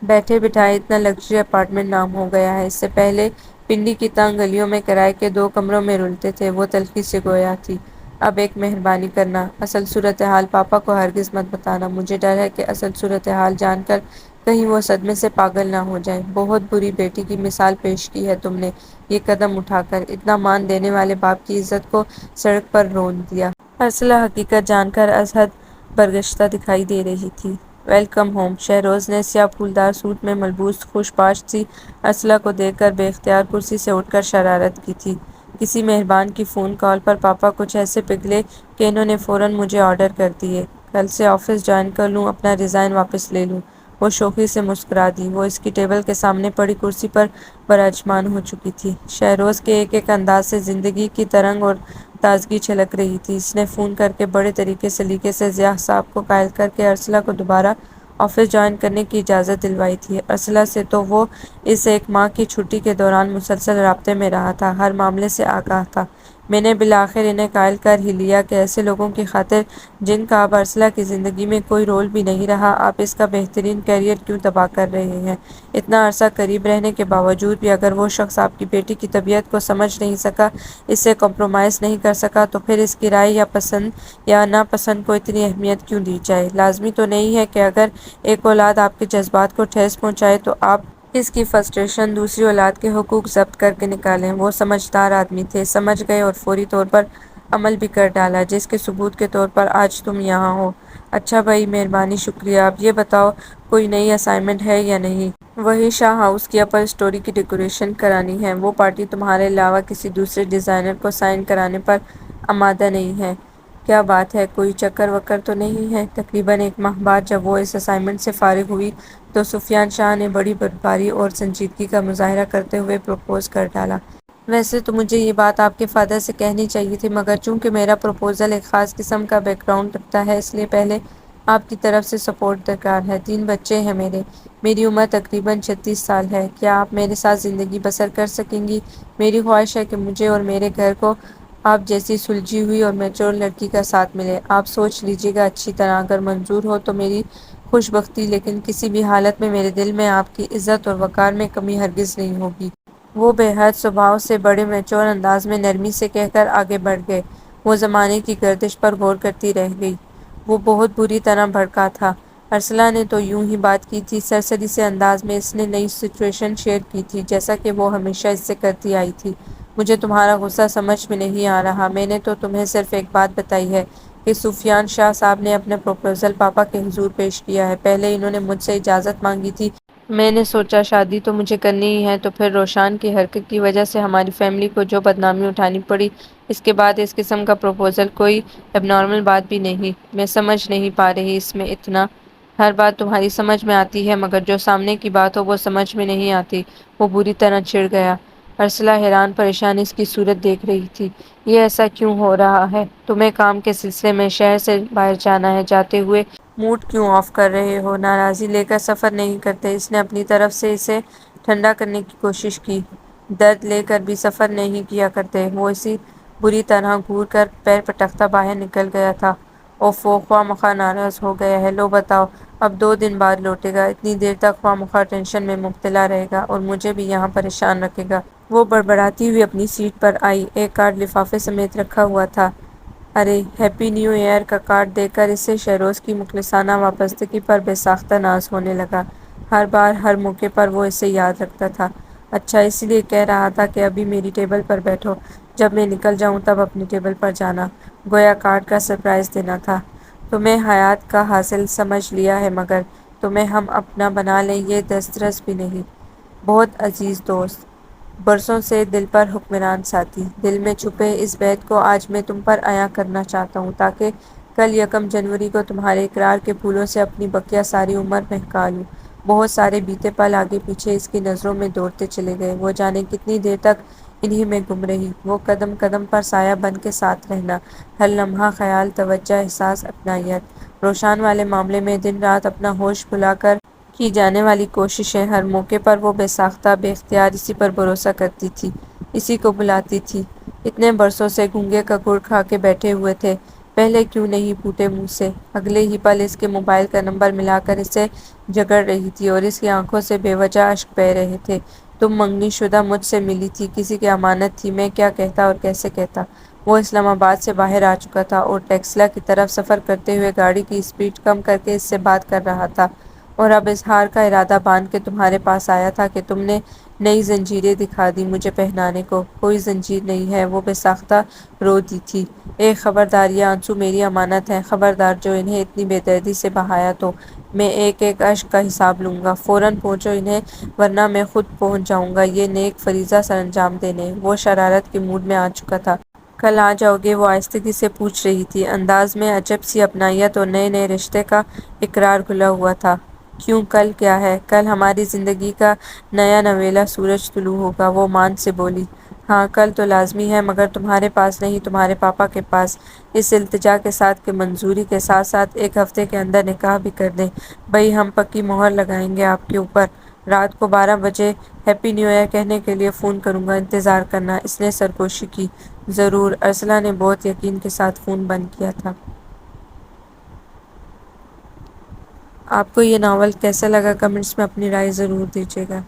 بیٹھے بٹھائے اتنا لگژری اپارٹمنٹ نام ہو گیا ہے۔ اس سے پہلے پنڈی کی تنگ گلیوں میں کرائے کے 2 کمروں میں رلتے تھے۔ وہ تلخی سے گویا تھی۔ اب ایک مہربانی کرنا، اصل صورتحال پاپا کو ہرگز مت بتانا۔ مجھے ڈر ہے کہ اصل صورتحال جان کر کہیں وہ صدمے سے پاگل نہ ہو جائیں۔ بہت بری بیٹی کی مثال پیش کی ہے تم نے یہ قدم اٹھا کر، اتنا مان دینے والے باپ کی عزت کو سڑک پر رون دیا۔ ارسلہ حقیقت جان کر ازحد برگشتہ دکھائی دے رہی تھی۔ Welcome home. شہروز نے سیاہ پھولدار سوٹ میں ملبوس خوش پاش سی ارسلہ کو دیکھ کر بے اختیار کرسی سے اٹھ کر شرارت کی تھی۔ کسی مہربان کی فون کال پر پاپا کچھ ایسے پگھلے کہ انہوں نے فوراً مجھے آرڈر کر دیے، کل سے آفس جوائن کر لوں، اپنا ریزائن واپس لے لوں۔ وہ شوخی سے مسکرا دی۔ وہ اس کی ٹیبل کے سامنے پڑی کرسی پر براجمان ہو چکی تھی۔ شہروز کے ایک ایک انداز سے زندگی کی ترنگ اور تازگی چھلک رہی تھی۔ اس نے فون کرکے بڑے طریقے سلیقے سے ضیاء صاحب کو قائل کرکے ارسلہ کو دوبارہ آفس جوائن کرنے کی اجازت دلوائی تھی۔ ارسلہ سے تو وہ اس ایک ماہ کی چھٹی کے دوران مسلسل رابطے میں رہا تھا، ہر معاملے سے آگاہ تھا۔ میں نے بالآخر انہیں قائل کر ہی لیا کہ ایسے لوگوں کی خاطر جن کا اب ارسلہ کی زندگی میں کوئی رول بھی نہیں رہا، آپ اس کا بہترین کیریئر کیوں تباہ کر رہے ہیں؟ اتنا عرصہ قریب رہنے کے باوجود بھی اگر وہ شخص آپ کی بیٹی کی طبیعت کو سمجھ نہیں سکا، اس سے کمپرومائز نہیں کر سکا، تو پھر اس کی رائے یا پسند یا ناپسند کو اتنی اہمیت کیوں دی جائے؟ لازمی تو نہیں ہے کہ اگر ایک اولاد آپ کے جذبات کو ٹھیس پہنچائے تو آپ اس کی فرسٹریشن دوسری اولاد کے حقوق ضبط کرکے نکالیں۔ وہ سمجھدار آدمی تھے، سمجھ گئے اور فوری طور پر عمل بھی کر ڈالا، جس کے ثبوت کے طور پر آج تم یہاں ہو۔ اچھا بھائی، مہربانی، شکریہ۔ اب یہ بتاؤ کوئی نئی اسائنمنٹ ہے یا نہیں؟ وہی شاہ ہاؤس کی اپر اسٹوری کی ڈیکوریشن کرانی ہے۔ وہ پارٹی تمہارے علاوہ کسی دوسرے ڈیزائنر کو سائن کرانے پر آمادہ نہیں ہے۔ کیا بات ہے، کوئی چکر وکر تو نہیں ہے؟ تقریباً ایک ماہ بعد جب وہ اس اسائنمنٹ سے فارغ ہوئی تو سفیان شاہ نے بڑی بردباری اور سنجیدگی کا مظاہرہ کرتے ہوئے پروپوز کر ڈالا۔ ویسے تو مجھے یہ بات آپ کے فادر سے کہنی چاہیے تھی، مگر چونکہ میرا پروپوزل ایک خاص قسم کا بیک گراؤنڈ رکھتا ہے، اس لیے پہلے آپ کی طرف سے سپورٹ درکار ہے۔ 3 بچے ہیں میرے۔ میری عمر تقریباً 36 سال ہے۔ کیا آپ میرے ساتھ زندگی بسر کر سکیں گی؟ میری خواہش ہے کہ مجھے اور میرے گھر کو آپ جیسی سلجھی ہوئی اور میچور لڑکی کا ساتھ ملے۔ آپ سوچ لیجیے گا اچھی طرح، اگر منظور ہو تو میری خوش بختی، لیکن کسی بھی حالت میں میرے دل میں آپ کی عزت اور وقار میں کمی ہرگز نہیں ہوگی۔ وہ بے حد سبھاؤ سے بڑے میچور انداز میں نرمی سے کہہ کر آگے بڑھ گئے۔ وہ زمانے کی گردش پر غور کرتی رہ گئی۔ وہ بہت بری طرح بھڑکا تھا۔ ارسلہ نے تو یوں ہی بات کی تھی، سرسری سے انداز میں اس نے نئی سچویشن شیئر کی تھی، جیسا کہ وہ ہمیشہ اس سے کرتی آئی تھی۔ مجھے تمہارا غصہ سمجھ میں نہیں آ رہا۔ میں نے تو تمہیں صرف ایک بات بتائی ہے کہ سفیان شاہ صاحب نے اپنا پروپوزل پاپا کے حضور پیش کیا ہے۔ پہلے انہوں نے مجھ سے اجازت مانگی تھی۔ میں نے سوچا شادی تو مجھے کرنی ہی ہے، تو پھر روشان کی حرکت کی وجہ سے ہماری فیملی کو جو بدنامی اٹھانی پڑی، اس کے بعد اس قسم کا پروپوزل کوئی اب نارمل بات بھی نہیں۔ میں سمجھ نہیں پا رہی اس میں اتنا۔ ہر بات تمہاری سمجھ میں آتی ہے، مگر جو سامنے کی بات ہو وہ سمجھ میں نہیں آتی۔ وہ بری طرح چڑ گیا۔ ارسلہ حیران پریشان اس کی صورت دیکھ رہی تھی۔ یہ ایسا کیوں ہو رہا ہے؟ تمہیں کام کے سلسلے میں شہر سے باہر جانا ہے، جاتے ہوئے موڈ کیوں آف کر رہے ہو؟ ناراضی لے کر سفر نہیں کرتے۔ اس نے اپنی طرف سے اسے ٹھنڈا کرنے کی کوشش کی۔ درد لے کر بھی سفر نہیں کیا کرتے۔ وہ اسی بری طرح گھور کر پیر پٹکتا باہر نکل گیا تھا۔ اوفو، خواہ مخواہ ناراض ہو گیا ہے۔ لو بتاؤ، اب 2 دن بعد لوٹے گا۔ اتنی دیر تک خواہ مخواہ ٹینشن میں مبتلا رہے گا اور مجھے بھی یہاں پریشان رکھے گا۔ وہ بڑبڑاتی ہوئی اپنی سیٹ پر آئی۔ ایک کارڈ لفافے سمیت رکھا ہوا تھا۔ ارے، ہیپی نیو ایئر کا کارڈ دیکھ کر اسے شہروز کی مخلصانہ وابستگی پر بے ساختہ ناز ہونے لگا۔ ہر بار، ہر موقع پر وہ اسے یاد رکھتا تھا۔ اچھا، اسی لیے کہہ رہا تھا کہ ابھی میری ٹیبل پر بیٹھو، جب میں نکل جاؤں تب اپنی ٹیبل پر جانا۔ گویا کارڈ کا سرپرائز دینا تھا۔ تمہیں حیات کا حاصل سمجھ لیا ہے، مگر تمہیں ہم اپنا بنا لیں یہ دسترس بھی نہیں۔ بہت عزیز دوست، برسوں سے دل پر حکمران ساتھی، دل میں چھپے اس بیت کو آج میں تم پر عیاں کرنا چاہتا ہوں، تاکہ کل یکم جنوری کو تمہارے اقرار کے پھولوں سے اپنی بقیہ ساری عمر مہکا لوں۔ بہت سارے بیتے پل آگے پیچھے اس کی نظروں میں دوڑتے چلے گئے۔ وہ جانے کتنی دیر تک انہی میں گم رہی۔ وہ قدم قدم پر سایہ بن کے ساتھ رہنا، ہر لمحہ خیال، توجہ، احساس، اپنائیت۔ روشان والے معاملے میں دن رات اپنا ہوش بھلا کر کی جانے والی کوششیں، ہر موقع پر وہ بے ساختہ، بے اختیار اسی پر بھروسہ کرتی تھی، اسی کو بلاتی تھی۔ اتنے برسوں سے گھونگھے کا گڑ کھا کے بیٹھے ہوئے تھے، پہلے کیوں نہیں پھوٹے منہ سے؟ اگلے ہی پل اس کے موبائل کا نمبر ملا کر اسے جگڑ رہی تھی اور اس کی آنکھوں سے بے وجہ اشک بہہ رہے تھے۔ تم منگنی شدہ مجھ سے ملی تھی، کسی کی امانت تھی، میں کیا کہتا اور کیسے کہتا؟ وہ اسلام آباد سے باہر آ چکا تھا اور ٹیکسلا کی طرف سفر کرتے ہوئے گاڑی کی اسپیڈ کم کرکے اس سے بات کر رہا تھا، اور اب اظہار کا ارادہ باندھ کے تمہارے پاس آیا تھا کہ تم نے نئی زنجیریں دکھا دی مجھے پہنانے کو۔ کوئی زنجیر نہیں ہے، وہ بے ساختہ رو دی تھی۔ ایک خبردار، یہ آنسو میری امانت ہیں، خبردار، جو انہیں اتنی بے دردی سے بہایا تو میں ایک ایک اشک کا حساب لوں گا۔ فوراً پہنچو انہیں، ورنہ میں خود پہنچ جاؤں گا یہ نیک فریضہ سر انجام دینے۔ وہ شرارت کے موڈ میں آ چکا تھا۔ کل آ جاؤ گے؟ وہ آہستگی سے پوچھ رہی تھی، انداز میں عجب سی اپنائیت اور نئے نئے رشتے کا اقرار گھلا ہوا تھا۔ کیوں، کل کیا ہے؟ کل ہماری زندگی کا نیا نویلا سورج طلوع ہوگا، وہ مان سے بولی۔ ہاں، کل تو لازمی ہے، مگر تمہارے پاس نہیں، تمہارے پاپا کے پاس، اس التجا کے ساتھ کہ منظوری کے ساتھ ساتھ 1 ہفتے کے اندر نکاح بھی کر دیں۔ بھئی، ہم پکی مہر لگائیں گے آپ کے اوپر۔ رات کو 12 بجے ہیپی نیو ایئر کہنے کے لیے فون کروں گا، انتظار کرنا۔ اس نے سرگوشی کی۔ ضرور۔ ارسلہ نے بہت یقین کے ساتھ فون بند کیا تھا۔ آپ کو یہ ناول کیسا لگا؟ کمنٹس میں اپنی رائے ضرور دیجیے گا۔